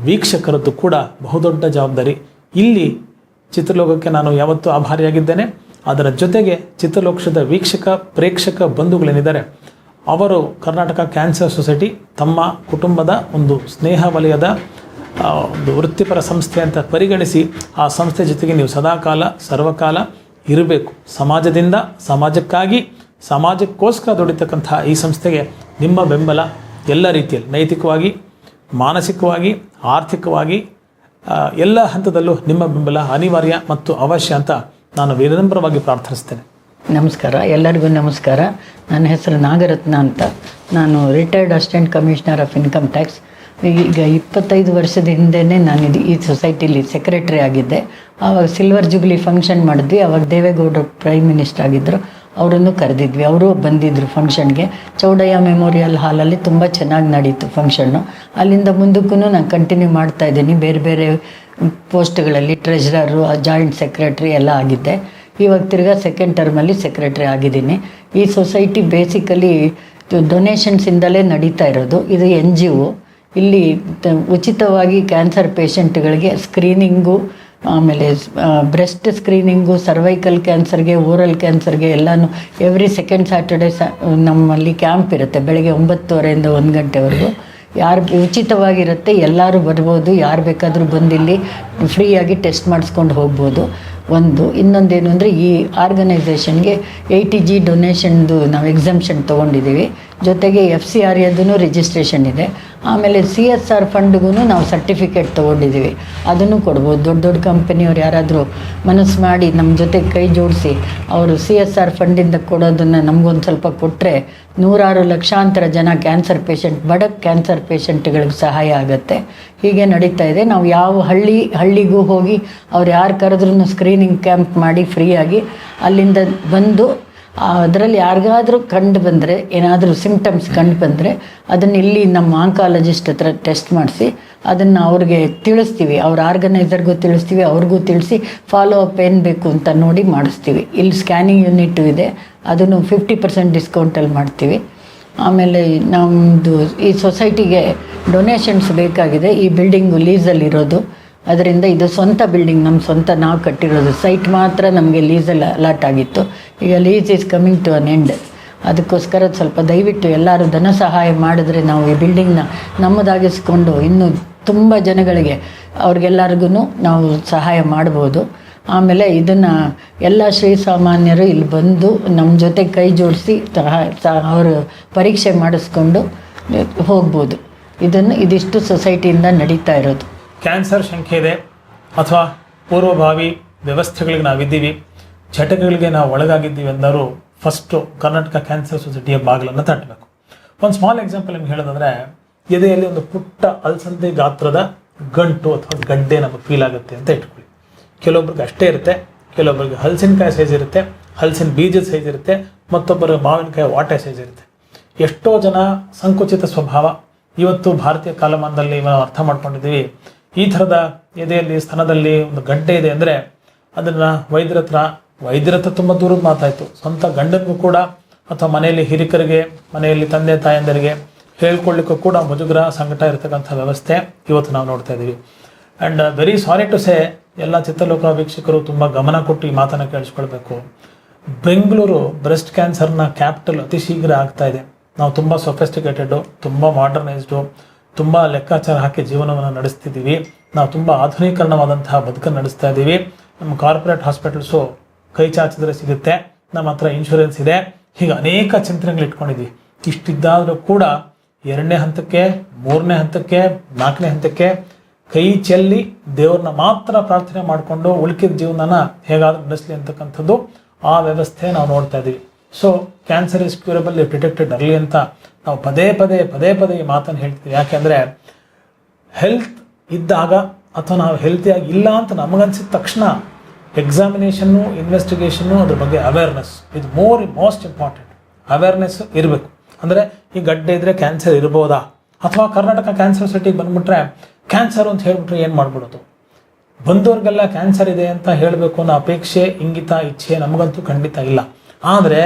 ವೀಕ್ಷಕರದ್ದು ಕೂಡ ಬಹುದೊಡ್ಡ ಜವಾಬ್ದಾರಿ. ಇಲ್ಲಿ ಚಿತ್ರಲೋಕಕ್ಕೆ ನಾನು ಯಾವತ್ತೂ ಆಭಾರಿಯಾಗಿದ್ದೇನೆ. ಅದರ ಜೊತೆಗೆ ಚಿತ್ರಲೋಕದ ಪ್ರೇಕ್ಷಕ ಬಂಧುಗಳೇನಿದ್ದಾರೆ ಅವರು ಕರ್ನಾಟಕ ಕ್ಯಾನ್ಸರ್ ಸೊಸೈಟಿ ತಮ್ಮ ಕುಟುಂಬದ ಒಂದು ಸ್ನೇಹ ವಲಯದ ಒಂದು ವೃತ್ತಿಪರ ಸಂಸ್ಥೆ ಅಂತ ಪರಿಗಣಿಸಿ ಆ ಸಂಸ್ಥೆ ಜೊತೆಗೆ ನೀವು ಸದಾಕಾಲ ಸರ್ವಕಾಲ ಇರಬೇಕು. ಸಮಾಜದಿಂದ ಸಮಾಜಕ್ಕಾಗಿ ಸಮಾಜಕ್ಕೋಸ್ಕರ ದುಡಿತಕ್ಕಂಥ ಈ ಸಂಸ್ಥೆಗೆ ನಿಮ್ಮ ಬೆಂಬಲ ಎಲ್ಲ ರೀತಿಯಲ್ಲಿ ನೈತಿಕವಾಗಿ, ಮಾನಸಿಕವಾಗಿ, ಆರ್ಥಿಕವಾಗಿ ಎಲ್ಲ ಹಂತದಲ್ಲೂ ನಿಮ್ಮ ಬೆಂಬಲ ಅನಿವಾರ್ಯ ಮತ್ತು ಅವಶ್ಯ ಅಂತ ನಾನು ವಿನಮ್ರವಾಗಿ ಪ್ರಾರ್ಥಿಸ್ತೇನೆ. ನಮಸ್ಕಾರ, ಎಲ್ಲರಿಗೂ ನಮಸ್ಕಾರ. ನನ್ನ ಹೆಸರು ನಾಗರತ್ನ ಅಂತ. ನಾನು retired assistant commissioner of income tax. ಈಗ 25 ವರ್ಷದ ಹಿಂದೆಯೇ ನಾನು ಈ ಸೊಸೈಟಿಲಿ ಸೆಕ್ರೆಟರಿ ಆಗಿದ್ದೆ. ಆವಾಗ ಸಿಲ್ವರ್ ಜುಬ್ಲಿ ಫಂಕ್ಷನ್ ಮಾಡಿದ್ವಿ. ಆವಾಗ ದೇವೇಗೌಡರು ಪ್ರೈಮ್ ಮಿನಿಸ್ಟರ್ ಆಗಿದ್ದರು. ಅವರನ್ನು ಕರೆದಿದ್ವಿ. ಅವರು ಬಂದಿದ್ದರು ಫಂಕ್ಷನ್ಗೆ. ಚೌಡಯ್ಯ ಮೆಮೋರಿಯಲ್ ಹಾಲಲ್ಲಿ ತುಂಬ ಚೆನ್ನಾಗಿ ನಡೀತು ಫಂಕ್ಷನ್ನು. ಅಲ್ಲಿಂದ ಮುಂದಕ್ಕೂ ನಾನು ಕಂಟಿನ್ಯೂ ಮಾಡ್ತಾಯಿದ್ದೀನಿ. ಬೇರೆ ಬೇರೆ ಪೋಸ್ಟ್ಗಳಲ್ಲಿ ಟ್ರೆಜರರು, ಜಾಯಿಂಟ್ ಸೆಕ್ರೆಟ್ರಿ ಎಲ್ಲ ಆಗಿದ್ದೆ. ಇವಾಗ ತಿರ್ಗಾ ಸೆಕೆಂಡ್ ಟರ್ಮಲ್ಲಿ ಸೆಕ್ರೆಟ್ರಿ ಆಗಿದ್ದೀನಿ. ಈ ಸೊಸೈಟಿ ಬೇಸಿಕಲಿ ಡೊನೇಷನ್ಸಿಂದಲೇ ನಡೀತಾ ಇರೋದು. ಇದು NGO. ಇಲ್ಲಿ ಉಚಿತವಾಗಿ ಕ್ಯಾನ್ಸರ್ ಪೇಷಂಟ್ಗಳಿಗೆ ಸ್ಕ್ರೀನಿಂಗು, ಆಮೇಲೆ ಬ್ರೆಸ್ಟ್ ಸ್ಕ್ರೀನಿಂಗು, ಸರ್ವೈಕಲ್ ಕ್ಯಾನ್ಸರ್ಗೆ, ಓರಲ್ ಕ್ಯಾನ್ಸರ್ಗೆ ಎಲ್ಲನೂ ಎವ್ರಿ ಸೆಕೆಂಡ್ ಸ್ಯಾಟರ್ಡೇ ನಮ್ಮಲ್ಲಿ ಕ್ಯಾಂಪ್ ಇರುತ್ತೆ. ಬೆಳಗ್ಗೆ 9:30 1 ಗಂಟೆವರೆಗೂ ಯಾರು ಉಚಿತವಾಗಿರುತ್ತೆ. ಎಲ್ಲರೂ ಬರ್ಬೋದು, ಯಾರು ಬೇಕಾದರೂ ಬಂದಿಲ್ಲಿ ಫ್ರೀಯಾಗಿ ಟೆಸ್ಟ್ ಮಾಡಿಸ್ಕೊಂಡು ಹೋಗ್ಬೋದು. ಇನ್ನೊಂದೇನು ಅಂದರೆ ಈ ಆರ್ಗನೈಸೇಷನ್ಗೆ 80G ಡೊನೇಷನ್ದು ನಾವು ಎಕ್ಸಮ್ಷನ್ ತೊಗೊಂಡಿದ್ದೀವಿ. ಜೊತೆಗೆ FCRAದೂ ರಿಜಿಸ್ಟ್ರೇಷನ್ ಇದೆ. ಆಮೇಲೆ CSR ಫಂಡ್ಗೂ ನಾವು ಸರ್ಟಿಫಿಕೇಟ್ ತೊಗೊಂಡಿದ್ದೀವಿ. ಅದನ್ನು ಕೊಡ್ಬೋದು. ದೊಡ್ಡ ದೊಡ್ಡ ಕಂಪನಿಯವ್ರು ಯಾರಾದರೂ ಮನಸ್ಸು ಮಾಡಿ ನಮ್ಮ ಜೊತೆ ಕೈ ಜೋಡಿಸಿ ಅವರು CSR ಫಂಡಿಂದ ಕೊಡೋದನ್ನು ನಮಗೊಂದು ಸ್ವಲ್ಪ ಕೊಟ್ಟರೆ 100 ಲಕ್ಷಾಂತರ ಜನ ಕ್ಯಾನ್ಸರ್ ಪೇಷಂಟ್, ಬಡ ಕ್ಯಾನ್ಸರ್ ಪೇಷಂಟ್ಗಳಿಗೆ ಸಹಾಯ ಆಗುತ್ತೆ. ಹೀಗೆ ನಡೀತಾ ಇದೆ. ನಾವು ಯಾವ ಹಳ್ಳಿಗೂ ಹೋಗಿ ಅವ್ರು ಯಾರು ಕರೆದ್ರೂ ಸ್ಕ್ರೀನಿಂಗ್ ಕ್ಯಾಂಪ್ ಮಾಡಿ ಫ್ರೀಯಾಗಿ ಅಲ್ಲಿಂದ ಬಂದು ಅದರಲ್ಲಿ ಯಾರಿಗಾದರೂ ಕಂಡು ಬಂದರೆ, ಏನಾದರೂ ಸಿಮ್ಟಮ್ಸ್ ಕಂಡು ಬಂದರೆ ಅದನ್ನು ಇಲ್ಲಿ ನಮ್ಮ ಆಂಕಾಲಜಿಸ್ಟ್ ಹತ್ರ ಟೆಸ್ಟ್ ಮಾಡಿಸಿ ಅದನ್ನು ಅವ್ರಿಗೆ ತಿಳಿಸ್ತೀವಿ. ಅವ್ರ ಆರ್ಗನೈಸರ್ಗೂ ತಿಳಿಸ್ತೀವಿ, ಅವ್ರಿಗೂ ತಿಳಿಸಿ ಫಾಲೋ ಅಪ್ ಏನು ಬೇಕು ಅಂತ ನೋಡಿ ಮಾಡಿಸ್ತೀವಿ. ಇಲ್ಲಿ ಸ್ಕ್ಯಾನಿಂಗ್ ಯೂನಿಟು ಇದೆ, ಅದನ್ನು 50% ಡಿಸ್ಕೌಂಟಲ್ಲಿ ಮಾಡ್ತೀವಿ. ಆಮೇಲೆ ನಮ್ಮದು ಈ ಸೊಸೈಟಿಗೆ ಡೊನೇಷನ್ಸ್ ಬೇಕಾಗಿದೆ. ಈ ಬಿಲ್ಡಿಂಗು ಲೀಸಲ್ಲಿರೋದು, ಅದರಿಂದ ಇದು ಸ್ವಂತ ಬಿಲ್ಡಿಂಗ್, ನಮ್ಮ ಸ್ವಂತ ನಾವು ಕಟ್ಟಿರೋದು. ಸೈಟ್ ಮಾತ್ರ ನಮಗೆ ಲೀಸಲ್ಲಿ ಅಲಾಟ್ ಆಗಿತ್ತು. ಈಗ lease is coming to an end. ಅದಕ್ಕೋಸ್ಕರ ಸ್ವಲ್ಪ ದಯವಿಟ್ಟು ಎಲ್ಲರೂ ಧನ ಸಹಾಯ ಮಾಡಿದ್ರೆ ನಾವು ಈ ಬಿಲ್ಡಿಂಗ್ನ ನಮ್ಮದಾಗಿಸ್ಕೊಂಡು ಇನ್ನೂ ತುಂಬ ಜನಗಳಿಗೆ ಅವ್ರಿಗೆಲ್ಲರಿಗೂ ನಾವು ಸಹಾಯ ಮಾಡ್ಬೋದು. ಆಮೇಲೆ ಇದನ್ನು ಎಲ್ಲ ಶ್ರೀಸಾಮಾನ್ಯರು ಇಲ್ಲಿ ಬಂದು ನಮ್ಮ ಜೊತೆ ಕೈ ಜೋಡಿಸಿ ಅವರು ಪರೀಕ್ಷೆ ಮಾಡಿಸ್ಕೊಂಡು ಹೋಗ್ಬೋದು. ಇದಿಷ್ಟು ಸೊಸೈಟಿಯಿಂದ ನಡೀತಾ ಇರೋದು. ಕ್ಯಾನ್ಸರ್ ಶಂಕೆ ಇದೆ ಅಥವಾ ಪೂರ್ವಭಾವಿ ವ್ಯವಸ್ಥೆಗಳಿಗೆ ನಾವಿದ್ದೀವಿ, ಚಟಗಳಿಗೆ ನಾವು ಒಳಗಾಗಿದ್ದೀವಿ ಎಂದರು ಫಸ್ಟು ಕರ್ನಾಟಕ ಕ್ಯಾನ್ಸರ್ ಸೊಸೈಟಿಯ ಬಾಗಿಲನ್ನು ತಟ್ಟಬೇಕು. ಒಂದು ಸ್ಮಾಲ್ ಎಕ್ಸಾಂಪಲ್ ನಿಮ್ಗೆ ಹೇಳೋದಂದರೆ, ಎದೆಯಲ್ಲಿ ಒಂದು ಪುಟ್ಟ ಅಲಸಂದೆ ಗಾತ್ರದ ಗಂಟು ಅಥವಾ ಗಡ್ಡೆ ನಮಗೆ ಫೀಲ್ ಆಗುತ್ತೆ ಅಂತ ಇಟ್ಕೊಳ್ಳಿ. ಕೆಲವೊಬ್ರಿಗೆ ಅಷ್ಟೇ ಇರುತ್ತೆ, ಕೆಲವೊಬ್ಬರಿಗೆ ಹಲಸಿನಕಾಯಿ ಸೈಜ್ ಇರುತ್ತೆ, ಹಲಸಿನ ಬೀಜದ ಸೈಜ್ ಇರುತ್ತೆ, ಮತ್ತೊಬ್ಬರಿಗೆ ಮಾವಿನಕಾಯಿ ವಾಟೆ ಸೈಜ್ ಇರುತ್ತೆ. ಎಷ್ಟೋ ಜನ ಸಂಕುಚಿತ ಸ್ವಭಾವ ಇವತ್ತು ಭಾರತೀಯ ಕಾಲಮಾನದಲ್ಲಿ ನಾವು ಅರ್ಥ ಮಾಡ್ಕೊಂಡಿದ್ದೀವಿ. ಈ ಥರದ ಎದೆಯಲ್ಲಿ ಸ್ತನದಲ್ಲಿ ಒಂದು ಗಡ್ಡೆ ಇದೆ ಅಂದರೆ ಅದನ್ನು ವೈದ್ಯರ ಹತ್ರ ತುಂಬ ದೂರದ ಮಾತಾಯಿತು. ಸ್ವಂತ ಗಂಡನಿಗೂ ಕೂಡ ಅಥವಾ ಮನೆಯಲ್ಲಿ ಹಿರಿಕರಿಗೆ, ಮನೆಯಲ್ಲಿ ತಂದೆ ತಾಯಂದರಿಗೆ ಹೇಳ್ಕೊಳ್ಳಿಕ್ಕೂ ಕೂಡ ಮುಜುಗರ, ಸಂಕಟ ಇರತಕ್ಕಂಥ ವ್ಯವಸ್ಥೆ ಇವತ್ತು ನಾವು ನೋಡ್ತಾ ಇದ್ದೀವಿ. And very sorry to say, ಎಲ್ಲ ಚಿತ್ರಲೋಕ ವೀಕ್ಷಕರು ತುಂಬ ಗಮನ ಕೊಟ್ಟು ಈ ಮಾತನ್ನು ಕೇಳಿಸ್ಕೊಳ್ಬೇಕು. ಬೆಂಗಳೂರು ಬ್ರೆಸ್ಟ್ ಕ್ಯಾನ್ಸರ್ನ ಕ್ಯಾಪಿಟಲ್ ಅತಿ ಶೀಘ್ರ ಆಗ್ತಾ ಇದೆ. ನಾವು ತುಂಬ ಸೊಫೆಸ್ಟಿಕೇಟೆಡು, ತುಂಬ ಮಾಡರ್ನೈಸ್ಡು, ತುಂಬ ಲೆಕ್ಕಾಚಾರ ಹಾಕಿ ಜೀವನವನ್ನು ನಡೆಸ್ತಿದ್ದೀವಿ. ನಾವು ತುಂಬ ಆಧುನೀಕರಣವಾದಂತಹ ಬದುಕನ್ನು ನಡೆಸ್ತಾ ಇದ್ದೀವಿ. ನಮ್ಮ ಕಾರ್ಪೊರೇಟ್ ಹಾಸ್ಪಿಟಲ್ಸು ಕೈ ಚಾಚಿದ್ರೆ ಸಿಗುತ್ತೆ, ನಮ್ಮ ಹತ್ರ ಇನ್ಶೂರೆನ್ಸ್ ಇದೆ, ಹೀಗೆ ಅನೇಕ ಚಿಂತನೆಗಳು ಇಟ್ಕೊಂಡಿದ್ವಿ. ಇಷ್ಟಿದ್ದಾದರೂ ಕೂಡ 2ನೇ ಹಂತಕ್ಕೆ, 3ನೇ ಹಂತಕ್ಕೆ, 4ನೇ ಹಂತಕ್ಕೆ ಕೈ ಚೆಲ್ಲಿ ದೇವ್ರನ್ನ ಮಾತ್ರ ಪ್ರಾರ್ಥನೆ ಮಾಡಿಕೊಂಡು ಉಳ್ಕಿದ ಜೀವನನ ಹೇಗಾದರೂ ನಡೆಸಲಿ ಅಂತಕ್ಕಂಥದ್ದು ಆ ವ್ಯವಸ್ಥೆ ನಾವು ನೋಡ್ತಾ ಇದ್ದೀವಿ. So cancer is curable if detected early ಅಂತ ನಾವು ಪದೇ ಪದೇ ಈ ಮಾತನ್ನು ಹೇಳ್ತೀವಿ. ಯಾಕೆಂದರೆ ಹೆಲ್ತ್ ಇದ್ದಾಗ ಅಥವಾ ನಾವು ಹೆಲ್ತಿಯಾಗಿ ಇಲ್ಲ ಅಂತ ನಮಗನ್ಸಿದ ತಕ್ಷಣ ಎಕ್ಸಾಮಿನೇಷನ್ನು, ಇನ್ವೆಸ್ಟಿಗೇಷನ್ನು, ಅದ್ರ ಬಗ್ಗೆ ಅವೇರ್ನೆಸ್ ಇದು ಮೋಸ್ಟ್ ಇಂಪಾರ್ಟೆಂಟ್. ಅವೇರ್ನೆಸ್ ಇರಬೇಕು. ಅಂದರೆ ಈ ಗಡ್ಡೆ ಇದ್ದರೆ ಕ್ಯಾನ್ಸರ್ ಇರ್ಬೋದಾ, ಅಥವಾ ಕರ್ನಾಟಕ ಕ್ಯಾನ್ಸರ್ ಸೊಸೈಟಿಗೆ ಬಂದುಬಿಟ್ರೆ ಕ್ಯಾನ್ಸರ್ ಅಂತ ಹೇಳ್ಬಿಟ್ರೆ ಏನು ಮಾಡ್ಬಿಡೋದು. ಬಂದವ್ರಿಗೆಲ್ಲ ಕ್ಯಾನ್ಸರ್ ಇದೆ ಅಂತ ಹೇಳಬೇಕು ಅನ್ನೋ ಅಪೇಕ್ಷೆ, ಇಂಗಿತ, ಇಚ್ಛೆ ನಮಗಂತೂ ಖಂಡಿತ ಇಲ್ಲ. ಆದರೆ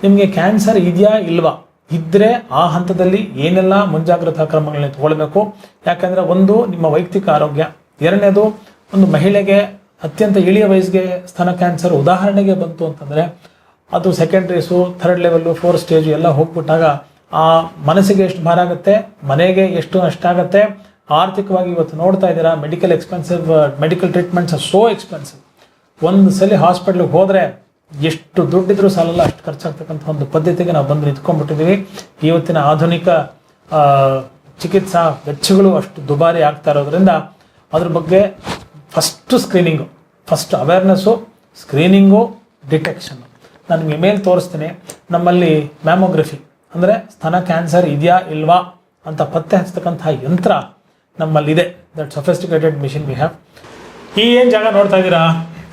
ನಿಮಗೆ ಕ್ಯಾನ್ಸರ್ ಇದೆಯಾ ಇಲ್ವಾ ಇದ್ದರೆ ಆ ಹಂತದಲ್ಲಿ ಏನೆಲ್ಲ ಮುಂಜಾಗ್ರತಾ ಕ್ರಮಗಳನ್ನ ತಗೊಳ್ಬೇಕು. ಯಾಕಂದರೆ ಒಂದು ನಿಮ್ಮ ವೈಯಕ್ತಿಕ ಆರೋಗ್ಯ, ಎರಡನೇದು ಒಂದು ಮಹಿಳೆಗೆ ಅತ್ಯಂತ ಇಳಿಯ ವಯಸ್ಸಿಗೆ ಸ್ತನ ಕ್ಯಾನ್ಸರ್ ಉದಾಹರಣೆಗೆ ಬಂತು ಅಂತಂದರೆ ಅದು ಸೆಕೆಂಡ್ರೀಸು, ಥರ್ಡ್ ಲೆವೆಲ್ಲು, ಫೋರ್ತ್ ಸ್ಟೇಜು ಎಲ್ಲ ಹೋಗ್ಬಿಟ್ಟಾಗ ಆ ಮನಸ್ಸಿಗೆ ಎಷ್ಟು ಭಾರ ಆಗುತ್ತೆ, ಮನೆಗೆ ಎಷ್ಟು ನಷ್ಟ ಆಗುತ್ತೆ. ಆರ್ಥಿಕವಾಗಿ ಇವತ್ತು ನೋಡ್ತಾ ಇದ್ದೀರಾ, medical treatments are so expensive. ಒಂದು ಸಲ ಹಾಸ್ಪಿಟ್ಲಿಗೆ ಹೋದರೆ ಎಷ್ಟು ದುಡ್ಡಿದ್ರೂ ಸಾಲಲ್ಲ, ಅಷ್ಟು ಖರ್ಚಾಗ್ತಕ್ಕಂಥ ಒಂದು ಪದ್ಧತಿಗೆ ನಾವು ಬಂದು ನಿಂತ್ಕೊಂಡ್ಬಿಟ್ಟಿದ್ದೀವಿ. ಇವತ್ತಿನ ಆಧುನಿಕ ಚಿಕಿತ್ಸಾ ವೆಚ್ಚಗಳು ಅಷ್ಟು ದುಬಾರಿ ಆಗ್ತಾ ಇರೋದ್ರಿಂದ ಅದ್ರ ಬಗ್ಗೆ ಫಸ್ಟ್ ಅವೇರ್ನೆಸ್ಸು, ಸ್ಕ್ರೀನಿಂಗು, ಡಿಟೆಕ್ಷನ್. ನಾನು ನಿಮಗೆ ಮೇಲೆ ತೋರಿಸ್ತೀನಿ. ನಮ್ಮಲ್ಲಿ ಮ್ಯಾಮೋಗ್ರಫಿ ಅಂದರೆ ಸ್ತನ ಕ್ಯಾನ್ಸರ್ ಇದೆಯಾ ಇಲ್ವಾ ಅಂತ ಪತ್ತೆ ಹಚ್ಚತಕ್ಕಂಥ ಯಂತ್ರ ನಮ್ಮಲ್ಲಿದೆ. That sophisticated machine we have. ಈ ಏನು ಜಾಗ ನೋಡ್ತಾ ಇದ್ದೀರಾ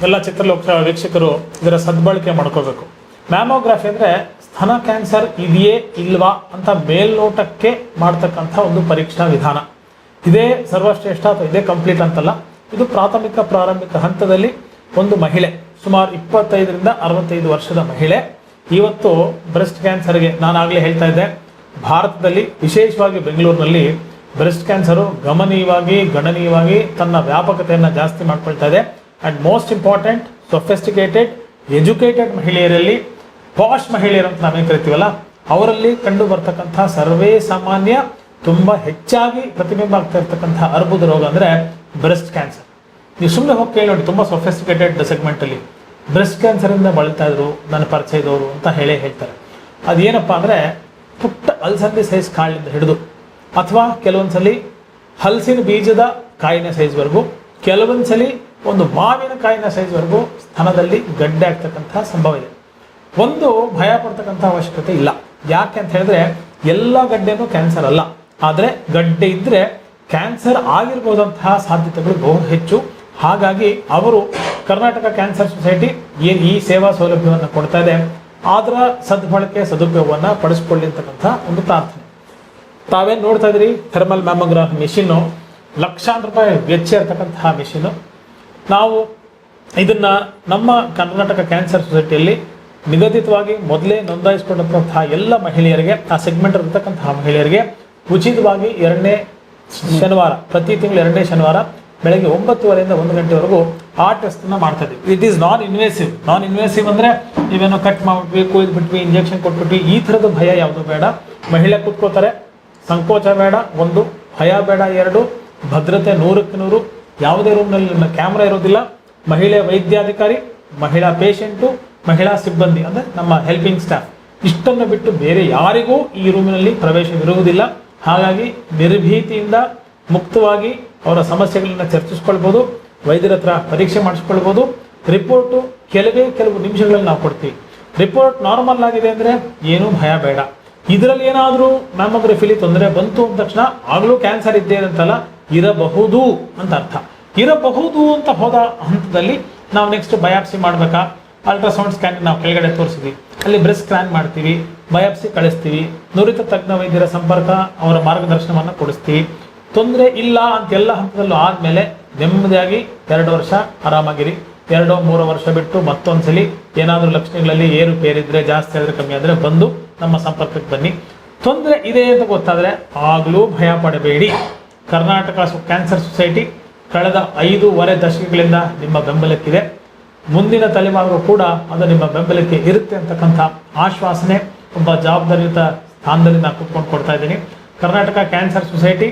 ಎಲ್ಲ ಚಿತ್ರಲೋಕ ವೀಕ್ಷಕರು, ಇದರ ಸದ್ಬಳಕೆ ಮಾಡ್ಕೋಬೇಕು. ಮ್ಯಾಮೋಗ್ರಫಿ ಅಂದರೆ ಸ್ತನ ಕ್ಯಾನ್ಸರ್ ಇದೆಯೇ ಇಲ್ವಾ ಅಂತ ಮೇಲ್ನೋಟಕ್ಕೆ ಮಾಡ್ತಕ್ಕಂಥ ಒಂದು ಪರೀಕ್ಷಾ ವಿಧಾನ. ಇದೇ ಸರ್ವಶ್ರೇಷ್ಠ ಅಥವಾ ಇದೇ ಕಂಪ್ಲೀಟ್ ಅಂತಲ್ಲ. ಇದು ಪ್ರಾರಂಭಿಕ ಹಂತದಲ್ಲಿ ಒಂದು ಮಹಿಳೆ, ಸುಮಾರು 25ರಿಂದ 65 ವರ್ಷದ ಮಹಿಳೆ ಇವತ್ತು ಬ್ರೆಸ್ಟ್ ಕ್ಯಾನ್ಸರ್ಗೆ, ನಾನಾಗಲೇ ಹೇಳ್ತಾ ಇದ್ದೆ, ಭಾರತದಲ್ಲಿ ವಿಶೇಷವಾಗಿ ಬೆಂಗಳೂರಿನಲ್ಲಿ ಬ್ರೆಸ್ಟ್ ಕ್ಯಾನ್ಸರು ಗಣನೀಯವಾಗಿ ತನ್ನ ವ್ಯಾಪಕತೆಯನ್ನು ಜಾಸ್ತಿ ಮಾಡ್ಕೊಳ್ತಾ ಇದೆ. And most important, sophisticated educated ಮಹಿಳೆಯರಲ್ಲಿ, ಪಾಶ್ ಮಹಿಳೆಯರು ಅಂತ ನಾವೇನು ಕರಿತೀವಲ್ಲ, ಅವರಲ್ಲಿ ಕಂಡು ಬರ್ತಕ್ಕಂಥ ಸರ್ವೇ ಸಾಮಾನ್ಯ ತುಂಬ ಹೆಚ್ಚಾಗಿ ಪ್ರತಿಬಿಂಬ ಆಗ್ತಾ ಇರ್ತಕ್ಕಂಥ ಅರ್ಬುದ ರೋಗ ಅಂದರೆ ಬ್ರೆಸ್ಟ್ ಕ್ಯಾನ್ಸರ್. ನೀವು ಸುಮ್ಮನೆ ಹೋಗಿ ಕೇಳಿ ನೋಡಿ, ತುಂಬ ಸೊಫಿಸ್ಟಿಕೇಟೆಡ್ ಸೆಗ್ಮೆಂಟಲ್ಲಿ ಬ್ರೆಸ್ಟ್ ಕ್ಯಾನ್ಸರಿಂದ ಬಳಲ್ತಾ ಇದ್ರು ನನ್ನ ಪರಿಚಯದವರು ಅಂತ ಹೇಳ್ತಾರೆ. ಅದೇನಪ್ಪ ಅಂದರೆ ಪುಟ್ಟ ಅಲಸಂದಿ ಸೈಜ್ ಕಾಳಿಂದ ಹಿಡಿದು ಅಥವಾ ಕೆಲವೊಂದ್ಸಲಿ ಹಲಸಿನ ಬೀಜದ ಕಾಯಿನ ಸೈಜ್ವರೆಗೂ, ಕೆಲವೊಂದ್ಸಲಿ ಒಂದು ಮಾವಿನ ಕಾಯಿನ ಸೈಜ್ವರೆಗೂ ಸ್ತನದಲ್ಲಿ ಗಡ್ಡೆ ಆಗ್ತಕ್ಕಂಥ ಸಂಭವ ಇದೆ. ಒಂದು ಭಯ ಪಡ್ತಕ್ಕಂಥ ಅವಶ್ಯಕತೆ ಇಲ್ಲ. ಯಾಕೆ ಅಂತ ಹೇಳಿದ್ರೆ ಎಲ್ಲ ಗಡ್ಡೆನೂ ಕ್ಯಾನ್ಸರ್ ಅಲ್ಲ, ಆದರೆ ಗಡ್ಡೆ ಇದ್ದರೆ ಕ್ಯಾನ್ಸರ್ ಆಗಿರ್ಬೋದಂತಹ ಸಾಧ್ಯತೆಗಳು ಬಹು ಹೆಚ್ಚು. ಹಾಗಾಗಿ ಅವರು ಕರ್ನಾಟಕ ಕ್ಯಾನ್ಸರ್ ಸೊಸೈಟಿ ಏನು ಈ ಸೇವಾ ಸೌಲಭ್ಯವನ್ನು ಕೊಡ್ತಾ ಇದೆ, ಅದರ ಸದುಪಯೋಗವನ್ನು ಪಡಿಸ್ಕೊಳ್ಳಿ ಅಂತಕ್ಕಂಥ ಒಂದು ಪ್ರಾರ್ಥನೆ. ತಾವೇನು ನೋಡ್ತಾ ಇದ್ರಿ, ಥರ್ಮಲ್ ಮ್ಯಾಮೋಗ್ರಾಫ್ ಮೆಷಿನ್ನು, ಲಕ್ಷಾಂತರ ರೂಪಾಯಿ ವೆಚ್ಚ ಇರತಕ್ಕಂತಹ ಮೆಷಿನ್ನು. ನಾವು ಇದನ್ನು ನಮ್ಮ ಕರ್ನಾಟಕ ಕ್ಯಾನ್ಸರ್ ಸೊಸೈಟಿಯಲ್ಲಿ ನಿಗದಿತವಾಗಿ ಮೊದಲೇ ನೋಂದಾಯಿಸಿಕೊಂಡಂತಹ ಎಲ್ಲ ಮಹಿಳೆಯರಿಗೆ, ಆ ಸೆಗ್ಮೆಂಟ್ ಇರತಕ್ಕಂತಹ ಮಹಿಳೆಯರಿಗೆ ಉಚಿತವಾಗಿ ಪ್ರತಿ ತಿಂಗಳು 2ನೇ ಶನಿವಾರ ಬೆಳಗ್ಗೆ 9:30ರಿಂದ 1 ಗಂಟೆವರೆಗೂ ಆ ಟೆಸ್ಟನ್ನು ಮಾಡ್ತಾ ಇದ್ದೀವಿ. ಇಟ್ ಈಸ್ ನಾನ್ ಇನ್ವೇಸಿವ್ ಅಂದರೆ ನೀವೇನೋ ಕಟ್ ಮಾಡಬೇಕು, ಇದು ಬಿಟ್ವಿ, ಇಂಜೆಕ್ಷನ್ ಕೊಟ್ಬಿಟ್ವಿ, ಈ ಥರದ ಭಯ ಯಾವುದು ಬೇಡ. ಮಹಿಳೆ ಕೂತ್ಕೋತಾರೆ, ಸಂಕೋಚ ಬೇಡ, 1, ಭಯ ಬೇಡ, 2, ಭದ್ರತೆ 100ಕ್ಕೆ 100. ಯಾವುದೇ ರೂಮ್ನಲ್ಲಿ ನಿಮ್ಮ ಕ್ಯಾಮ್ರಾ ಇರೋದಿಲ್ಲ. ಮಹಿಳೆ ವೈದ್ಯಾಧಿಕಾರಿ, ಮಹಿಳಾ ಪೇಷಂಟು, ಮಹಿಳಾ ಸಿಬ್ಬಂದಿ ಅಂದರೆ ನಮ್ಮ ಹೆಲ್ಪಿಂಗ್ ಸ್ಟಾಫ್, ಇಷ್ಟನ್ನು ಬಿಟ್ಟು ಬೇರೆ ಯಾರಿಗೂ ಈ ರೂಮಿನಲ್ಲಿ ಪ್ರವೇಶವಿರುವುದಿಲ್ಲ. ಹಾಗಾಗಿ ನಿರ್ಭೀತಿಯಿಂದ ಮುಕ್ತವಾಗಿ ಅವರ ಸಮಸ್ಯೆಗಳನ್ನು ಚರ್ಚಿಸ್ಕೊಳ್ಬೋದು, ವೈದ್ಯರ ಹತ್ರ ಪರೀಕ್ಷೆ ಮಾಡಿಸ್ಕೊಳ್ಬೋದು. ರಿಪೋರ್ಟು ಕೆಲವು ನಿಮಿಷಗಳಲ್ಲಿ ನಾವು ಕೊಡ್ತೀವಿ. ರಿಪೋರ್ಟ್ ನಾರ್ಮಲ್ ಆಗಿದೆ ಅಂದರೆ ಏನೂ ಭಯ ಬೇಡ. ಇದರಲ್ಲಿ ಏನಾದರೂ ಮ್ಯಾಮೋಗ್ರಫಿಲಿ ತೊಂದರೆ ಬಂತು ಅಂದ ತಕ್ಷಣ ಆಗಲೂ ಕ್ಯಾನ್ಸರ್ ಇದ್ದೇ ಅಂತಲ್ಲ, ಇರಬಹುದು ಅಂತ ಅರ್ಥ. ಇರಬಹುದು ಅಂತ ಹೋದ ಹಂತದಲ್ಲಿ ನಾವು ನೆಕ್ಸ್ಟ್ ಬಯಾಪ್ಸಿ ಮಾಡಬೇಕಾ, ಅಲ್ಟ್ರಾಸೌಂಡ್ ಸ್ಕ್ಯಾನ್ ನಾವು ಕೆಳಗಡೆ ತೋರಿಸಿದ್ವಿ, ಅಲ್ಲಿ ಬ್ರೆಸ್ಟ್ ಸ್ಕ್ಯಾನ್ ಮಾಡ್ತೀವಿ, ಬಯಾಪ್ಸಿ ಕಳಿಸ್ತೀವಿ, ನುರಿತ ತಜ್ಞ ವೈದ್ಯರ ಸಂಪರ್ಕ, ಅವರ ಮಾರ್ಗದರ್ಶನವನ್ನು ಕೊಡಿಸ್ತೀವಿ. ತೊಂದರೆ ಇಲ್ಲ ಅಂತ ಎಲ್ಲ ಹಂತದಲ್ಲೂ ಆದಮೇಲೆ ನೆಮ್ಮದಿಯಾಗಿ 2 ವರ್ಷ ಆರಾಮಾಗಿರಿ. 2-3 ವರ್ಷ ಬಿಟ್ಟು ಮತ್ತೊಂದ್ಸಲಿ ಏನಾದರೂ ಲಕ್ಷಣಗಳಲ್ಲಿ ಏರುಪೇರಿದ್ರೆ, ಜಾಸ್ತಿ ಆದರೆ ಕಮ್ಮಿ ಆದರೆ ಬಂದು ನಮ್ಮ ಸಂಪರ್ಕಕ್ಕೆ ಬನ್ನಿ. ತೊಂದರೆ ಇದೆ ಅಂತ ಗೊತ್ತಾದರೆ ಆಗಲೂ ಭಯ ಪಡಬೇಡಿ. ಕರ್ನಾಟಕ ಕ್ಯಾನ್ಸರ್ ಸೊಸೈಟಿ ಕಳೆದ 5.5 ದಶಕಗಳಿಂದ ನಿಮ್ಮ ಬೆಂಬಲಕ್ಕಿದೆ. ಮುಂದಿನ ತಲೆಮಾರು ಕೂಡ ಅದು ನಿಮ್ಮ ಬೆಂಬಲಕ್ಕೆ ಇರುತ್ತೆ ಅಂತಕ್ಕಂಥ ಆಶ್ವಾಸನೆ ಒಬ್ಬ ಜವಾಬ್ದಾರಿಯುತ ಸ್ಥಾನದಲ್ಲಿ ನಾನು ಕೂತ್ಕೊಂಡು ಕೊಡ್ತಾ ಇದ್ದೀನಿ. ಕರ್ನಾಟಕ ಕ್ಯಾನ್ಸರ್ ಸೊಸೈಟಿ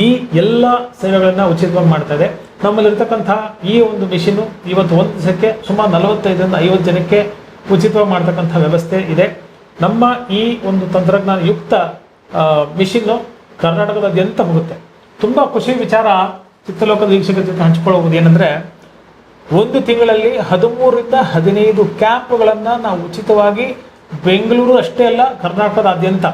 ಈ ಎಲ್ಲ ಸೇವೆಗಳನ್ನು ಉಚಿತವಾಗಿ ಮಾಡ್ತಾ ಇದೆ. ನಮ್ಮಲ್ಲಿರ್ತಕ್ಕಂಥ ಈ ಒಂದು ಮಿಷಿನ್ನು ಇವತ್ತು ಒಂದು ದಿವಸಕ್ಕೆ ಸುಮಾರು 45ರಿಂದ 50 ಜನಕ್ಕೆ ಉಚಿತವಾಗಿ ಮಾಡ್ತಕ್ಕಂಥ ವ್ಯವಸ್ಥೆ ಇದೆ. ನಮ್ಮ ಈ ಒಂದು ತಂತ್ರಜ್ಞಾನ ಯುಕ್ತ ಮಿಷಿನ್ನು ಕರ್ನಾಟಕದಾದ್ಯಂತ ಹೋಗುತ್ತೆ. ತುಂಬ ಖುಷಿ ವಿಚಾರ ಚಿತ್ರಲೋಕದ ವೀಕ್ಷಕರ ಜೊತೆ ಹಂಚ್ಕೊಳ್ಳೋದು ಏನಂದರೆ, ಒಂದು ತಿಂಗಳಲ್ಲಿ 13ರಿಂದ 15 ಕ್ಯಾಂಪ್ಗಳನ್ನು ನಾವು ಉಚಿತವಾಗಿ ಬೆಂಗಳೂರು ಅಷ್ಟೇ ಅಲ್ಲ ಕರ್ನಾಟಕದಾದ್ಯಂತ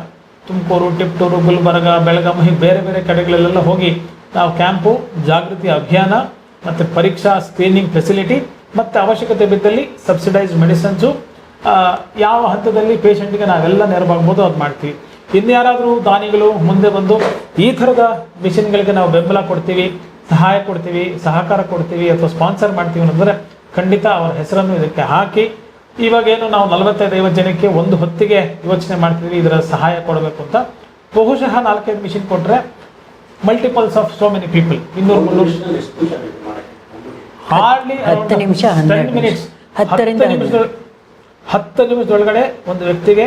ತುಮಕೂರು, ಟಿಪ್ಟೂರು, ಗುಲ್ಬರ್ಗ, ಬೆಳಗಾವಿ ಹೀಗೆ ಬೇರೆ ಬೇರೆ ಕಡೆಗಳಲ್ಲೆಲ್ಲ ಹೋಗಿ ನಾವು ಕ್ಯಾಂಪು, ಜಾಗೃತಿ ಅಭಿಯಾನ ಮತ್ತು ಪರೀಕ್ಷಾ ಸ್ಕ್ರೀನಿಂಗ್ ಫೆಸಿಲಿಟಿ ಮತ್ತು ಅವಶ್ಯಕತೆ ಬಿದ್ದಲ್ಲಿ ಸಬ್ಸಿಡೈಸ್ಡ್ ಮೆಡಿಸಿನ್ಸು, ಯಾವ ಹಂತದಲ್ಲಿ ಪೇಷಂಟಿಗೆ ನಾವೆಲ್ಲ ನೆರವಾಗ್ಬೋದು ಅದು ಮಾಡ್ತೀವಿ. ಇನ್ಯಾರಾದರೂ ದಾನಿಗಳು ಮುಂದೆ ಬಂದು ಈ ಥರದ ಮಿಷನ್ಗಳಿಗೆ ನಾವು ಬೆಂಬಲ ಕೊಡ್ತೀವಿ, ಸಹಾಯ ಕೊಡ್ತೀವಿ, ಸಹಕಾರ ಕೊಡ್ತೀವಿ ಅಥವಾ ಸ್ಪಾನ್ಸರ್ ಮಾಡ್ತೀವಿ ಅನ್ನೋದ್ರೆ ಖಂಡಿತ ಅವರ ಹೆಸರನ್ನು ಇದಕ್ಕೆ ಹಾಕಿ ಇವಾಗೇನು ನಾವು 45-50 ಜನಕ್ಕೆ ಒಂದು ಹೊತ್ತಿಗೆ ಯೋಚನೆ ಮಾಡ್ತಿದ್ವಿ ಇದರ ಸಹಾಯ ಕೊಡಬೇಕು ಅಂತ, ಬಹುಶಃ 4-5 ಮಿಷಿನ್ ಕೊಟ್ಟರೆ multiples of so many people 200-300 hardly 10 ನಿಮಿಷ 10 ಮಿನಿಟ್ಸ್ 10 ನಿಮಿಷದೊಳಗಡೆ ಒಂದು ವ್ಯಕ್ತಿಗೆ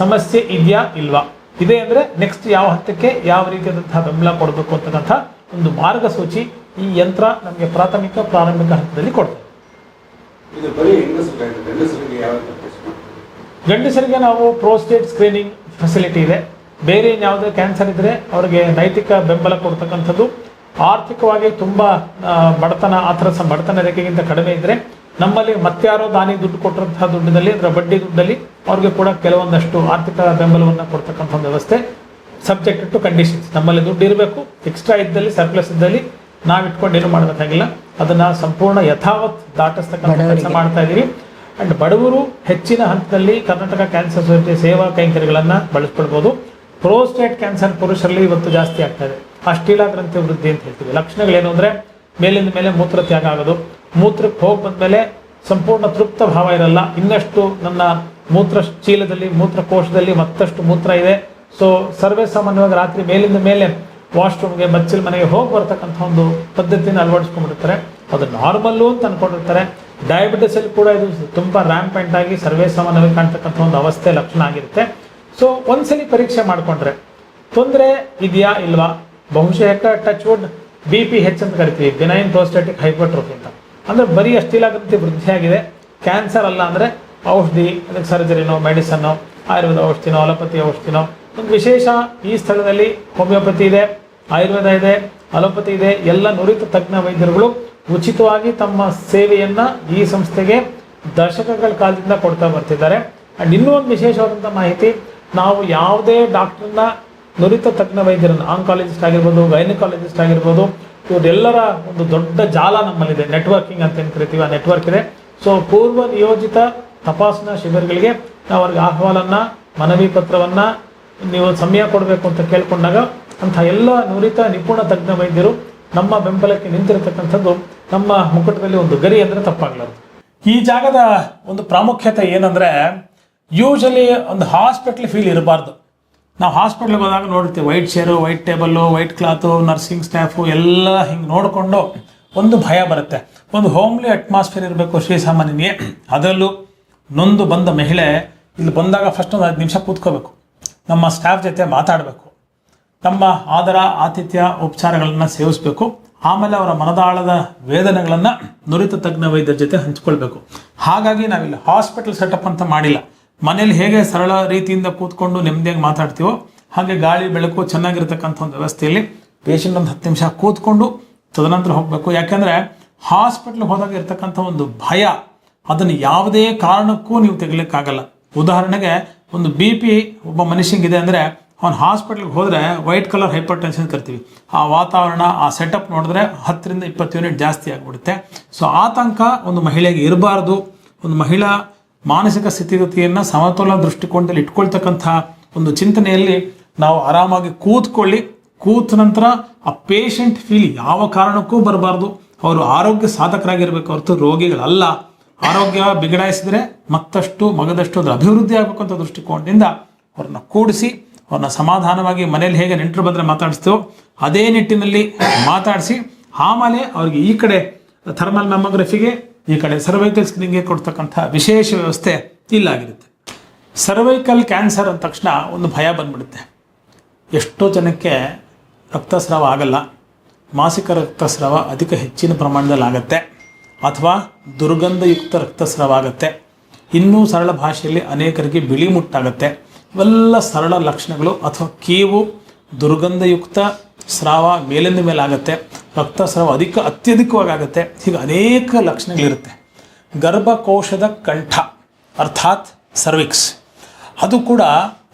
ಸಮಸ್ಯೆ ಇದೆಯಾ ಇಲ್ವಾ, ಇದೆ ಅಂದರೆ ನೆಕ್ಸ್ಟ್ ಯಾವ ಹಂತಕ್ಕೆ ಯಾವ ರೀತಿಯಾದಂತಹ ಬೆಂಬಲ ಕೊಡಬೇಕು ಅಂತಕ್ಕಂಥ ಒಂದು ಮಾರ್ಗಸೂಚಿ ಈ ಯಂತ್ರ ನಮಗೆ ಪ್ರಾರಂಭಿಕ ಹಂತದಲ್ಲಿ ಕೊಡ್ತದೆ. ಗಂಡಸರಿಗೆ ನಾವು ಪ್ರೋಸ್ಟೇಟ್ ಸ್ಕ್ರೀನಿಂಗ್ ಫೆಸಿಲಿಟಿ ಇದೆ. ಬೇರೆ ಯಾವುದೇ ಕ್ಯಾನ್ಸರ್ ಇದ್ದರೆ ಅವರಿಗೆ ನೈತಿಕ ಬೆಂಬಲ ಕೊಡ್ತಕ್ಕಂಥದ್ದು. ಆರ್ಥಿಕವಾಗಿ ತುಂಬ ಬಡತನ ರೇಖೆಗಿಂತ ಕಡಿಮೆ ಇದ್ದರೆ ನಮ್ಮಲ್ಲಿ ಮತ್ತಾರೋ ದಾನಿ ದುಡ್ಡು ಕೊಟ್ಟಿರುವಂತಹ ದುಡ್ಡಿನಲ್ಲಿ ಅದರ ಬಡ್ಡಿ ದುಡ್ಡಲ್ಲಿ ಅವ್ರಿಗೆ ಕೂಡ ಕೆಲವೊಂದಷ್ಟು ಆರ್ಥಿಕ ಬೆಂಬಲವನ್ನು ಕೊಡ್ತಕ್ಕಂಥ ಒಂದು ವ್ಯವಸ್ಥೆ ಸಬ್ಜೆಕ್ಟ್ ಟು ಕಂಡೀಷನ್ಸ್. ನಮ್ಮಲ್ಲಿ ದುಡ್ಡು ಇರಬೇಕು, ಎಕ್ಸ್ಟ್ರಾ ಇದ್ದಲ್ಲಿ ಸರ್ಪ್ಲಸ್ ಇದ್ದಲ್ಲಿ ನಾವು ಇಟ್ಕೊಂಡು ಏನು ಮಾಡಬೇಕಾಗಿಲ್ಲ, ಅದನ್ನು ಸಂಪೂರ್ಣ ಯಥಾವತ್ ದಾಟಿಸ್ತಕ್ಕಂಥ ಕೆಲಸ ಮಾಡ್ತಾ ಇದ್ದೀವಿ. ಆ್ಯಂಡ್ ಬಡವರು ಹೆಚ್ಚಿನ ಹಂತದಲ್ಲಿ ಕರ್ನಾಟಕ ಕ್ಯಾನ್ಸರ್ ಸೊಸೈಟಿ ಸೇವಾ ಕೈಂಕರ್ಯಗಳನ್ನು ಬಳಸ್ಕೊಳ್ಬೋದು. ಪ್ರೋಸ್ಟೇಟ್ ಕ್ಯಾನ್ಸರ್ ಪುರುಷರಲ್ಲಿ ಇವತ್ತು ಜಾಸ್ತಿ ಆಗ್ತಾ ಇದೆ. ಅಷ್ಟಿಲ ಗ್ರಂಥಿ ವೃದ್ಧಿ ಅಂತ ಹೇಳ್ತೀವಿ. ಲಕ್ಷಣಗಳೇನು ಅಂದರೆ ಮೇಲಿಂದ ಮೇಲೆ ಮೂತ್ರ ತ್ಯಾಗ ಆಗೋದು, ಮೂತ್ರಕ್ಕೆ ಹೋಗಿ ಬಂದಮೇಲೆ ಸಂಪೂರ್ಣ ತೃಪ್ತ ಭಾವ ಇರಲ್ಲ, ಇನ್ನಷ್ಟು ನನ್ನ ಮೂತ್ರ ಚೀಲದಲ್ಲಿ ಮೂತ್ರಕೋಶದಲ್ಲಿ ಮತ್ತಷ್ಟು ಮೂತ್ರ ಇದೆ. ಸೊ ಸರ್ವೇ ಸಾಮಾನ್ಯವಾಗಿ ರಾತ್ರಿ ಮೇಲಿಂದ ಮೇಲೆ ವಾಶ್ರೂಮ್ಗೆ ಬಚ್ಚಲ್ ಮನೆಗೆ ಹೋಗಿ ಬರ್ತಕ್ಕಂಥ ಒಂದು ಪದ್ಧತಿನ ಅಳವಡಿಸ್ಕೊಂಡ್ಬಿಡ್ತಾರೆ. ಅದು ನಾರ್ಮಲ್ಲು ಅಂತ ಅಂದ್ಕೊಂಡಿರ್ತಾರೆ. ಡಯಾಬಿಟಿಸಲ್ಲಿ ಕೂಡ ಇದು ತುಂಬ ರ್ಯಾಂಪೆಂಟ್ ಆಗಿ ಸರ್ವೇ ಸಾಮಾನ್ಯವಾಗಿ ಕಾಣ್ತಕ್ಕಂಥ ಒಂದು ಅವಸ್ಥೆ ಲಕ್ಷಣ ಆಗಿರುತ್ತೆ. ಸೊ ಒಂದ್ಸಲಿ ಪರೀಕ್ಷೆ ಮಾಡಿಕೊಂಡ್ರೆ ತೊಂದರೆ ಇದೆಯಾ ಇಲ್ವಾ, ಬಹುಶಃ ಟಚ್ ವುಡ್ BP ಹೆಚ್ಚು ಅಂತ ಕರಿತೀವಿ, ಬಿನೈನ್ ಪ್ರೋಸ್ಟಾಟಿಕ್ ಹೈಪರ್ಟ್ರೋಫಿ ಅಂತ. ಅಂದರೆ ಬರೀ ಅಷ್ಟಿಲ ಗ್ರಂಥಿ ವೃದ್ಧಿಯಾಗಿದೆ, ಕ್ಯಾನ್ಸರ್ ಅಲ್ಲ. ಅಂದರೆ ಔಷಧಿ, ಅದಕ್ಕೆ ಸರ್ಜರಿನೋ ಮೆಡಿಸನ್ನೋ ಆಯುರ್ವೇದ ಔಷಧಿನೋ ಅಲೋಪತಿ ಔಷಧಿನೋ. ಒಂದು ವಿಶೇಷ ಈ ಸ್ಥಳದಲ್ಲಿ ಹೋಮಿಯೋಪತಿ ಇದೆ, ಆಯುರ್ವೇದ ಇದೆ, ಅಲೋಪತಿ ಇದೆ. ಎಲ್ಲ ನುರಿತ ತಜ್ಞ ವೈದ್ಯರುಗಳು ಉಚಿತವಾಗಿ ತಮ್ಮ ಸೇವೆಯನ್ನು ಈ ಸಂಸ್ಥೆಗೆ ದಶಕಗಳ ಕಾಲದಿಂದ ಕೊಡ್ತಾ ಬರ್ತಿದ್ದಾರೆ. ಆ್ಯಂಡ್ ಇನ್ನೂ ಒಂದು ವಿಶೇಷವಾದಂಥ ಮಾಹಿತಿ, ನಾವು ಯಾವುದೇ ಡಾಕ್ಟ್ರನ್ನ ನುರಿತ ತಜ್ಞ ವೈದ್ಯರನ್ನು ಆಂಕಾಲಜಿಸ್ಟ್ ಆಗಿರ್ಬೋದು, ಗೈನಕಾಲಜಿಸ್ಟ್ ಆಗಿರ್ಬೋದು, ಇವರೆಲ್ಲರ ಒಂದು ದೊಡ್ಡ ಜಾಲ ನಮ್ಮಲ್ಲಿದೆ. ನೆಟ್ವರ್ಕಿಂಗ್ ಅಂತ ಏನು ಕರಿತೀವಿ, ಆ ನೆಟ್ವರ್ಕ್ ಇದೆ. ಸೊ ಪೂರ್ವ ನಿಯೋಜಿತ ತಪಾಸಣಾ ಶಿಬಿರಗಳಿಗೆ ನಾವು ಅವ್ರಿಗೆ ಆಹ್ವಾನವನ್ನು, ಮನವಿ ಪತ್ರವನ್ನು ನೀವು ಸಮಯ ಕೊಡಬೇಕು ಅಂತ ಕೇಳ್ಕೊಂಡಾಗ ಅಂಥ ಎಲ್ಲ ನುರಿತ ನಿಪುಣ ತಜ್ಞ ವೈದ್ಯರು ನಮ್ಮ ಬೆಂಬಲಕ್ಕೆ ನಿಂತಿರತಕ್ಕಂಥದ್ದು ನಮ್ಮ ಮುಕುಟದಲ್ಲಿ ಒಂದು ಗರಿ ಅಂದರೆ ತಪ್ಪಾಗಲಾರದು. ಈ ಜಾಗದ ಒಂದು ಪ್ರಾಮುಖ್ಯತೆ ಏನಂದರೆ, ಯೂಶಲಿ ಒಂದು ಹಾಸ್ಪಿಟ್ಲ್ ಫೀಲ್ ಇರಬಾರ್ದು. ನಾವು ಹಾಸ್ಪಿಟ್ಲಿಗೆ ಹೋದಾಗ ನೋಡ್ತೀವಿ white chair, white table, white cloth, nursing staff ಎಲ್ಲ ಹಿಂಗೆ ನೋಡಿಕೊಂಡು ಒಂದು ಭಯ ಬರುತ್ತೆ. ಒಂದು ಹೋಮ್ಲಿ ಅಟ್ಮಾಸ್ಫಿಯರ್ ಇರಬೇಕು ಶ್ರೀಸಾಮಾನ್ಯನಿಗೆ. ಅದರಲ್ಲೂ ನೊಂದು ಬಂದ ಮಹಿಳೆ ಇಲ್ಲಿ ಬಂದಾಗ ಫಸ್ಟ್ ಒಂದು 5 ನಿಮಿಷ ಕೂತ್ಕೋಬೇಕು, ನಮ್ಮ ಸ್ಟಾಫ್ ಜೊತೆ ಮಾತಾಡಬೇಕು, ನಮ್ಮ ಆದರ ಆತಿಥ್ಯ ಉಪಚಾರಗಳನ್ನು ಸೇವಿಸಬೇಕು. ಆಮೇಲೆ ಅವರ ಮನದಾಳದ ವೇದನೆಗಳನ್ನು ನುರಿತ ತಜ್ಞ ವೈದ್ಯರ ಜೊತೆ ಹಂಚ್ಕೊಳ್ಬೇಕು. ಹಾಗಾಗಿ ನಾವಿಲ್ಲಿ ಹಾಸ್ಪಿಟಲ್ ಸೆಟಪ್ ಅಂತ ಮಾಡಿಲ್ಲ. ಮನೇಲಿ ಹೇಗೆ ಸರಳ ರೀತಿಯಿಂದ ಕೂತ್ಕೊಂಡು ನೆಮ್ಮದಿಯಾಗಿ ಮಾತಾಡ್ತೀವೋ ಹಾಗೆ ಗಾಳಿ ಬೆಳಕು ಚೆನ್ನಾಗಿರ್ತಕ್ಕಂಥ ಒಂದು ವ್ಯವಸ್ಥೆಯಲ್ಲಿ ಪೇಷಂಟ್ ಒಂದು 10 ನಿಮಿಷ ಕೂತ್ಕೊಂಡು ತದನಂತರ ಹೋಗಬೇಕು. ಯಾಕೆಂದರೆ ಹಾಸ್ಪಿಟ್ಲಿಗೆ ಹೋದಾಗ ಇರ್ತಕ್ಕಂಥ ಒಂದು ಭಯ, ಅದನ್ನು ಯಾವುದೇ ಕಾರಣಕ್ಕೂ ನೀವು ತೆಗಿಲಿಕ್ಕಾಗಲ್ಲ. ಉದಾಹರಣೆಗೆ ಒಂದು BP ಒಬ್ಬ ಮನುಷ್ಯಂಗಿದೆ ಅಂದರೆ ಅವನು ಹಾಸ್ಪಿಟ್ಲಿಗೆ ಹೋದರೆ ವೈಟ್ ಕಲರ್ ಹೈಪರ್ ಟೆನ್ಷನ್ ಕರಿತೀವಿ. ಆ ವಾತಾವರಣ, ಆ ಸೆಟಪ್ ನೋಡಿದ್ರೆ 10ರಿಂದ 20 ಯೂನಿಟ್ ಜಾಸ್ತಿ ಆಗಿಬಿಡುತ್ತೆ. ಸೊ ಆತಂಕ ಒಂದು ಮಹಿಳೆಗೆ ಇರಬಾರ್ದು. ಒಂದು ಮಹಿಳಾ ಮಾನಸಿಕ ಸ್ಥಿತಿಗತಿಯನ್ನು ಸಮತೋಲನ ದೃಷ್ಟಿಕೋನದಲ್ಲಿ ಇಟ್ಕೊಳ್ತಕ್ಕಂಥ ಒಂದು ಚಿಂತನೆಯಲ್ಲಿ ನಾವು ಆರಾಮಾಗಿ ಕೂತ ನಂತರ ಆ ಪೇಷಂಟ್ ಫೀಲ್ ಯಾವ ಕಾರಣಕ್ಕೂ ಬರಬಾರ್ದು. ಅವರು ಆರೋಗ್ಯ ಸಾಧಕರಾಗಿರ್ಬೇಕು ಹೊರತು ರೋಗಿಗಳಲ್ಲ. ಆರೋಗ್ಯ ಬಿಗಡಾಯಿಸಿದ್ರೆ ಮತ್ತಷ್ಟು ಮಗದಷ್ಟು ಅದರ ಅಭಿವೃದ್ಧಿ ಆಗಬೇಕು ಅಂತ ದೃಷ್ಟಿಕೋನದಿಂದ ಅವ್ರನ್ನ ಕೂಡಿಸಿ, ಅವ್ರನ್ನ ಸಮಾಧಾನವಾಗಿ ಮನೇಲಿ ಹೇಗೆ ನೆಂಟರು ಬಂದರೆ ಮಾತಾಡಿಸ್ತೀವೋ ಅದೇ ನಿಟ್ಟಿನಲ್ಲಿ ಮಾತಾಡಿಸಿ, ಆಮೇಲೆ ಅವ್ರಿಗೆ ಈ ಕಡೆ ಥರ್ಮಲ್ ಮ್ಯಾಮೋಗ್ರಫಿಗೆ, ಈ ಕಡೆ ಸರ್ವೈಕಲ್ ಸ್ಕ್ರೀನಿಂಗ್ಗೆ ಕೊಡ್ತಕ್ಕಂಥ ವಿಶೇಷ ವ್ಯವಸ್ಥೆ ಇಲ್ಲಾಗಿರುತ್ತೆ. ಸರ್ವೈಕಲ್ ಕ್ಯಾನ್ಸರ್ ಅಂದ ತಕ್ಷಣ ಒಂದು ಭಯ ಬಂದ್ಬಿಡುತ್ತೆ. ಎಷ್ಟೋ ಜನಕ್ಕೆ ರಕ್ತಸ್ರಾವ ಆಗಲ್ಲ, ಮಾಸಿಕ ರಕ್ತಸ್ರಾವ ಅಧಿಕ ಹೆಚ್ಚಿನ ಪ್ರಮಾಣದಲ್ಲಿ ಆಗುತ್ತೆ, ಅಥವಾ ದುರ್ಗಂಧಯುಕ್ತ ರಕ್ತಸ್ರಾವ ಆಗುತ್ತೆ. ಇನ್ನೂ ಸರಳ ಭಾಷೆಯಲ್ಲಿ ಅನೇಕರಿಗೆ ಬಿಳಿ ಮುಟ್ಟಾಗುತ್ತೆ. ಇವೆಲ್ಲ ಸರಳ ಲಕ್ಷಣಗಳು. ಅಥವಾ ಕೀವು, ದುರ್ಗಂಧಯುಕ್ತ ಸ್ರಾವ ಮೇಲಿಂದ ಮೇಲೆ ಆಗುತ್ತೆ, ರಕ್ತಸ್ರಾವ ಅತ್ಯಧಿಕವಾಗಿ ಆಗುತ್ತೆ. ಹೀಗೆ ಅನೇಕ ಲಕ್ಷಣಗಳಿರುತ್ತೆ. ಗರ್ಭಕೋಶದ ಕಂಠ ಅರ್ಥಾತ್ ಸರ್ವಿಕ್ಸ್, ಅದು ಕೂಡ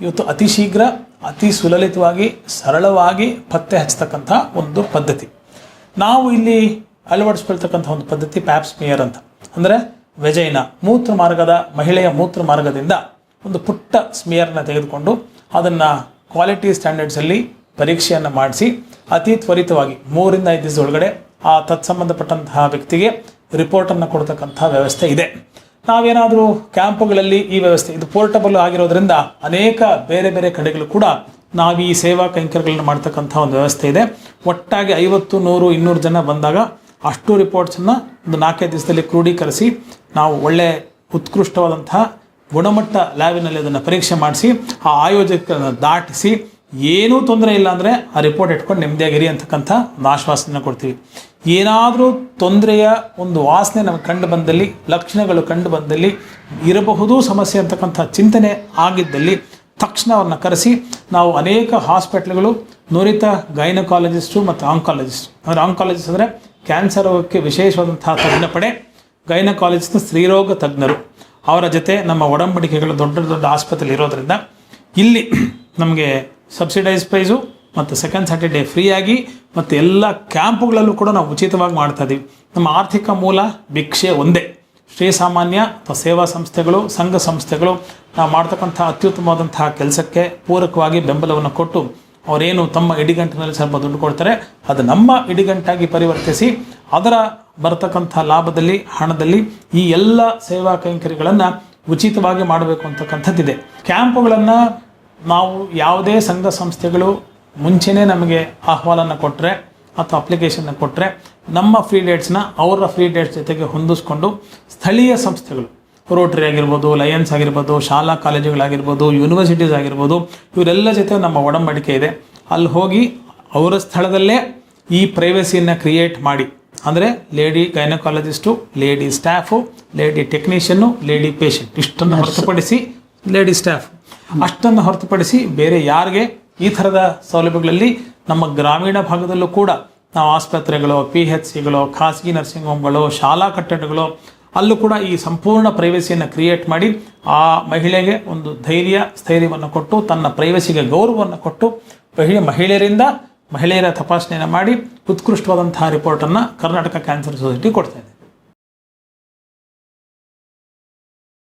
ಇವತ್ತು ಅತಿ ಶೀಘ್ರ, ಅತಿ ಸುಲಲಿತವಾಗಿ, ಸರಳವಾಗಿ ಪತ್ತೆ ಹಚ್ಚತಕ್ಕಂಥ ಒಂದು ಪದ್ಧತಿ. ನಾವು ಇಲ್ಲಿ ಅಳವಡಿಸ್ಕೊಳ್ತಕ್ಕಂಥ ಒಂದು ಪದ್ಧತಿ ಪ್ಯಾಪ್ ಸ್ಮಿಯರ್ ಅಂತ. ಅಂದರೆ ವೆಜೈನ, ಮೂತ್ರ ಮಾರ್ಗದ, ಮಹಿಳೆಯ ಮೂತ್ರ ಮಾರ್ಗದಿಂದ ಒಂದು ಪುಟ್ಟ ಸ್ಮಿಯರ್ನ ತೆಗೆದುಕೊಂಡು ಅದನ್ನು ಕ್ವಾಲಿಟಿ ಸ್ಟ್ಯಾಂಡರ್ಡ್ಸಲ್ಲಿ ಪರೀಕ್ಷೆಯನ್ನು ಮಾಡಿಸಿ ಅತಿ ತ್ವರಿತವಾಗಿ 3ರಿಂದ 5 ದಿವಸದೊಳಗಡೆ ಆ ತತ್ಸಂಬಂಧಪಟ್ಟಂತಹ ವ್ಯಕ್ತಿಗೆ ರಿಪೋರ್ಟನ್ನು ಕೊಡ್ತಕ್ಕಂಥ ವ್ಯವಸ್ಥೆ ಇದೆ. ನಾವೇನಾದರೂ ಕ್ಯಾಂಪುಗಳಲ್ಲಿ ಈ ವ್ಯವಸ್ಥೆ ಇದು ಪೋರ್ಟಬಲ್ ಆಗಿರೋದ್ರಿಂದ ಅನೇಕ ಬೇರೆ ಬೇರೆ ಕಡೆಗಳು ಕೂಡ ನಾವು ಈ ಸೇವಾ ಕೈಂಕರ್ಯಗಳನ್ನ ಮಾಡ್ತಕ್ಕಂಥ ಒಂದು ವ್ಯವಸ್ಥೆ ಇದೆ. ಒಟ್ಟಾಗಿ 50, 100, 200 ಜನ ಬಂದಾಗ ಅಷ್ಟು ರಿಪೋರ್ಟ್ಸನ್ನು ಒಂದು 4-5 ದಿವಸದಲ್ಲಿ ಕ್ರೋಢೀಕರಿಸಿ ನಾವು ಒಳ್ಳೆ ಉತ್ಕೃಷ್ಟವಾದಂತಹ ಗುಣಮಟ್ಟ ಲ್ಯಾಬಿನಲ್ಲಿ ಅದನ್ನು ಪರೀಕ್ಷೆ ಮಾಡಿಸಿ ಆ ಆಯೋಜಕರನ್ನು ದಾಟಿಸಿ ಏನೂ ತೊಂದರೆ ಇಲ್ಲ ಅಂದರೆ ಆ ರಿಪೋರ್ಟ್ ಇಟ್ಕೊಂಡು ನೆಮ್ಮದಿಯಾಗಿರಿ ಅಂತಕ್ಕಂಥ ಒಂದು ಆಶ್ವಾಸನೆ ಕೊಡ್ತೀವಿ. ಏನಾದರೂ ತೊಂದರೆಯ ಒಂದು ವಾಸನೆ ನಮಗೆ ಕಂಡು ಬಂದಲ್ಲಿ, ಲಕ್ಷಣಗಳು ಕಂಡು ಬಂದಲ್ಲಿ, ಇರಬಹುದು ಸಮಸ್ಯೆ ಅಂತಕ್ಕಂಥ ಚಿಂತನೆ ಆಗಿದ್ದಲ್ಲಿ ತಕ್ಷಣ ಅವ್ರನ್ನ ಕರೆಸಿ ನಾವು ಅನೇಕ ಹಾಸ್ಪಿಟ್ಲ್ಗಳು ನುರಿತ ಗೈನಕಾಲಜಿಸ್ಟು ಮತ್ತು ಆಂಕಾಲಜಿಸ್ಟ್ ಅಂದರೆ ಕ್ಯಾನ್ಸರ್ ರೋಗಕ್ಕೆ ವಿಶೇಷವಾದಂತಹ ತಜ್ಞ ಪಡೆ, ಗೈನಕಾಲಜಿಸ್ಟ್ ಸ್ತ್ರೀರೋಗ ತಜ್ಞರು, ಅವರ ಜೊತೆ ನಮ್ಮ ಒಡಂಬಡಿಕೆಗಳು ದೊಡ್ಡ ದೊಡ್ಡ ಆಸ್ಪತ್ರೆಯಲ್ಲಿ ಇರೋದರಿಂದ ಇಲ್ಲಿ ನಮಗೆ ಸಬ್ಸಿಡೈಸ್ ಪ್ರೈಸು ಮತ್ತು ಸೆಕೆಂಡ್ ಸ್ಯಾಟರ್ಡೇ ಫ್ರೀಯಾಗಿ ಮತ್ತು ಎಲ್ಲ ಕ್ಯಾಂಪುಗಳಲ್ಲೂ ಕೂಡ ನಾವು ಉಚಿತವಾಗಿ ಮಾಡ್ತಾ ಇದ್ದೀವಿ. ನಮ್ಮ ಆರ್ಥಿಕ ಮೂಲ ಭಿಕ್ಷೆ ಒಂದೇ. ಶ್ರೀಸಾಮಾನ್ಯ ಅಥವಾ ಸೇವಾ ಸಂಸ್ಥೆಗಳು, ಸಂಘ ಸಂಸ್ಥೆಗಳು ನಾವು ಮಾಡ್ತಕ್ಕಂಥ ಅತ್ಯುತ್ತಮವಾದಂತಹ ಕೆಲಸಕ್ಕೆ ಪೂರಕವಾಗಿ ಬೆಂಬಲವನ್ನು ಕೊಟ್ಟು ಅವರೇನು ತಮ್ಮ ಇಡಿಗಂಟಿನಲ್ಲಿ ಸ್ವಲ್ಪ ದುಡ್ಡು ಕೊಡ್ತಾರೆ ಅದು ನಮ್ಮ ಇಡಿಗಂಟಾಗಿ ಪರಿವರ್ತಿಸಿ ಅದರ ಬರ್ತಕ್ಕಂಥ ಲಾಭದಲ್ಲಿ, ಹಣದಲ್ಲಿ ಈ ಎಲ್ಲ ಸೇವಾ ಕೈಂಕರ್ಯಗಳನ್ನು ಉಚಿತವಾಗಿ ಮಾಡಬೇಕು ಅಂತಕ್ಕಂಥದ್ದಿದೆ. ಕ್ಯಾಂಪುಗಳನ್ನು ನಾವು ಯಾವುದೇ ಸಂಘ ಸಂಸ್ಥೆಗಳು ಮುಂಚೆನೇ ನಮಗೆ ಅಹವಾಲನ್ನು ಕೊಟ್ಟರೆ ಅಥವಾ ಅಪ್ಲಿಕೇಶನ್ನ ಕೊಟ್ಟರೆ ನಮ್ಮ ಫ್ರೀ ಡೇಟ್ಸ್ನ ಅವರ ಫ್ರೀ ಡೇಟ್ಸ್ ಜೊತೆಗೆ ಹೊಂದಿಸ್ಕೊಂಡು ಸ್ಥಳೀಯ ಸಂಸ್ಥೆಗಳು, ರೋಟರಿ ಆಗಿರ್ಬೋದು, ಲಯನ್ಸ್ ಆಗಿರ್ಬೋದು, ಶಾಲಾ ಕಾಲೇಜುಗಳಾಗಿರ್ಬೋದು, ಯೂನಿವರ್ಸಿಟೀಸ್ ಆಗಿರ್ಬೋದು, ಇವರೆಲ್ಲ ಜೊತೆ ನಮ್ಮ ಒಡಂಬಡಿಕೆ ಇದೆ. ಅಲ್ಲಿ ಹೋಗಿ ಅವರ ಸ್ಥಳದಲ್ಲೇ ಈ ಪ್ರೈವಸಿಯನ್ನು ಕ್ರಿಯೇಟ್ ಮಾಡಿ, ಅಂದರೆ lady gynaecologist, lady staff, lady technician, lady patient ಇಷ್ಟನ್ನು ಹೊರತುಪಡಿಸಿ ಲೇಡಿ ಸ್ಟಾಫ್ ಅಷ್ಟನ್ನು ಹೊರತುಪಡಿಸಿ ಬೇರೆ ಯಾರಿಗೆ ಈ ಥರದ ಸೌಲಭ್ಯಗಳಲ್ಲಿ ನಮ್ಮ ಗ್ರಾಮೀಣ ಭಾಗದಲ್ಲೂ ಕೂಡ ನಾವು ಆಸ್ಪತ್ರೆಗಳು, PHCಗಳು, ಖಾಸಗಿ ನರ್ಸಿಂಗ್ ಹೋಮ್ಗಳು, ಶಾಲಾ ಕಟ್ಟಡಗಳು ಅಲ್ಲೂ ಕೂಡ ಈ ಸಂಪೂರ್ಣ ಪ್ರೈವಸಿಯನ್ನು ಕ್ರಿಯೇಟ್ ಮಾಡಿ ಆ ಮಹಿಳೆಗೆ ಒಂದು ಸ್ಥೈರ್ಯವನ್ನು ಕೊಟ್ಟು ತನ್ನ ಪ್ರೈವಸಿಗೆ ಗೌರವವನ್ನು ಕೊಟ್ಟು ಮಹಿಳೆಯರ ತಪಾಸಣೆಯನ್ನು ಮಾಡಿ ಉತ್ಕೃಷ್ಟವಾದಂತಹ ರಿಪೋರ್ಟನ್ನು ಕರ್ನಾಟಕ ಕ್ಯಾನ್ಸರ್ ಸೊಸೈಟಿ ಕೊಡ್ತಾ ಇದೆ.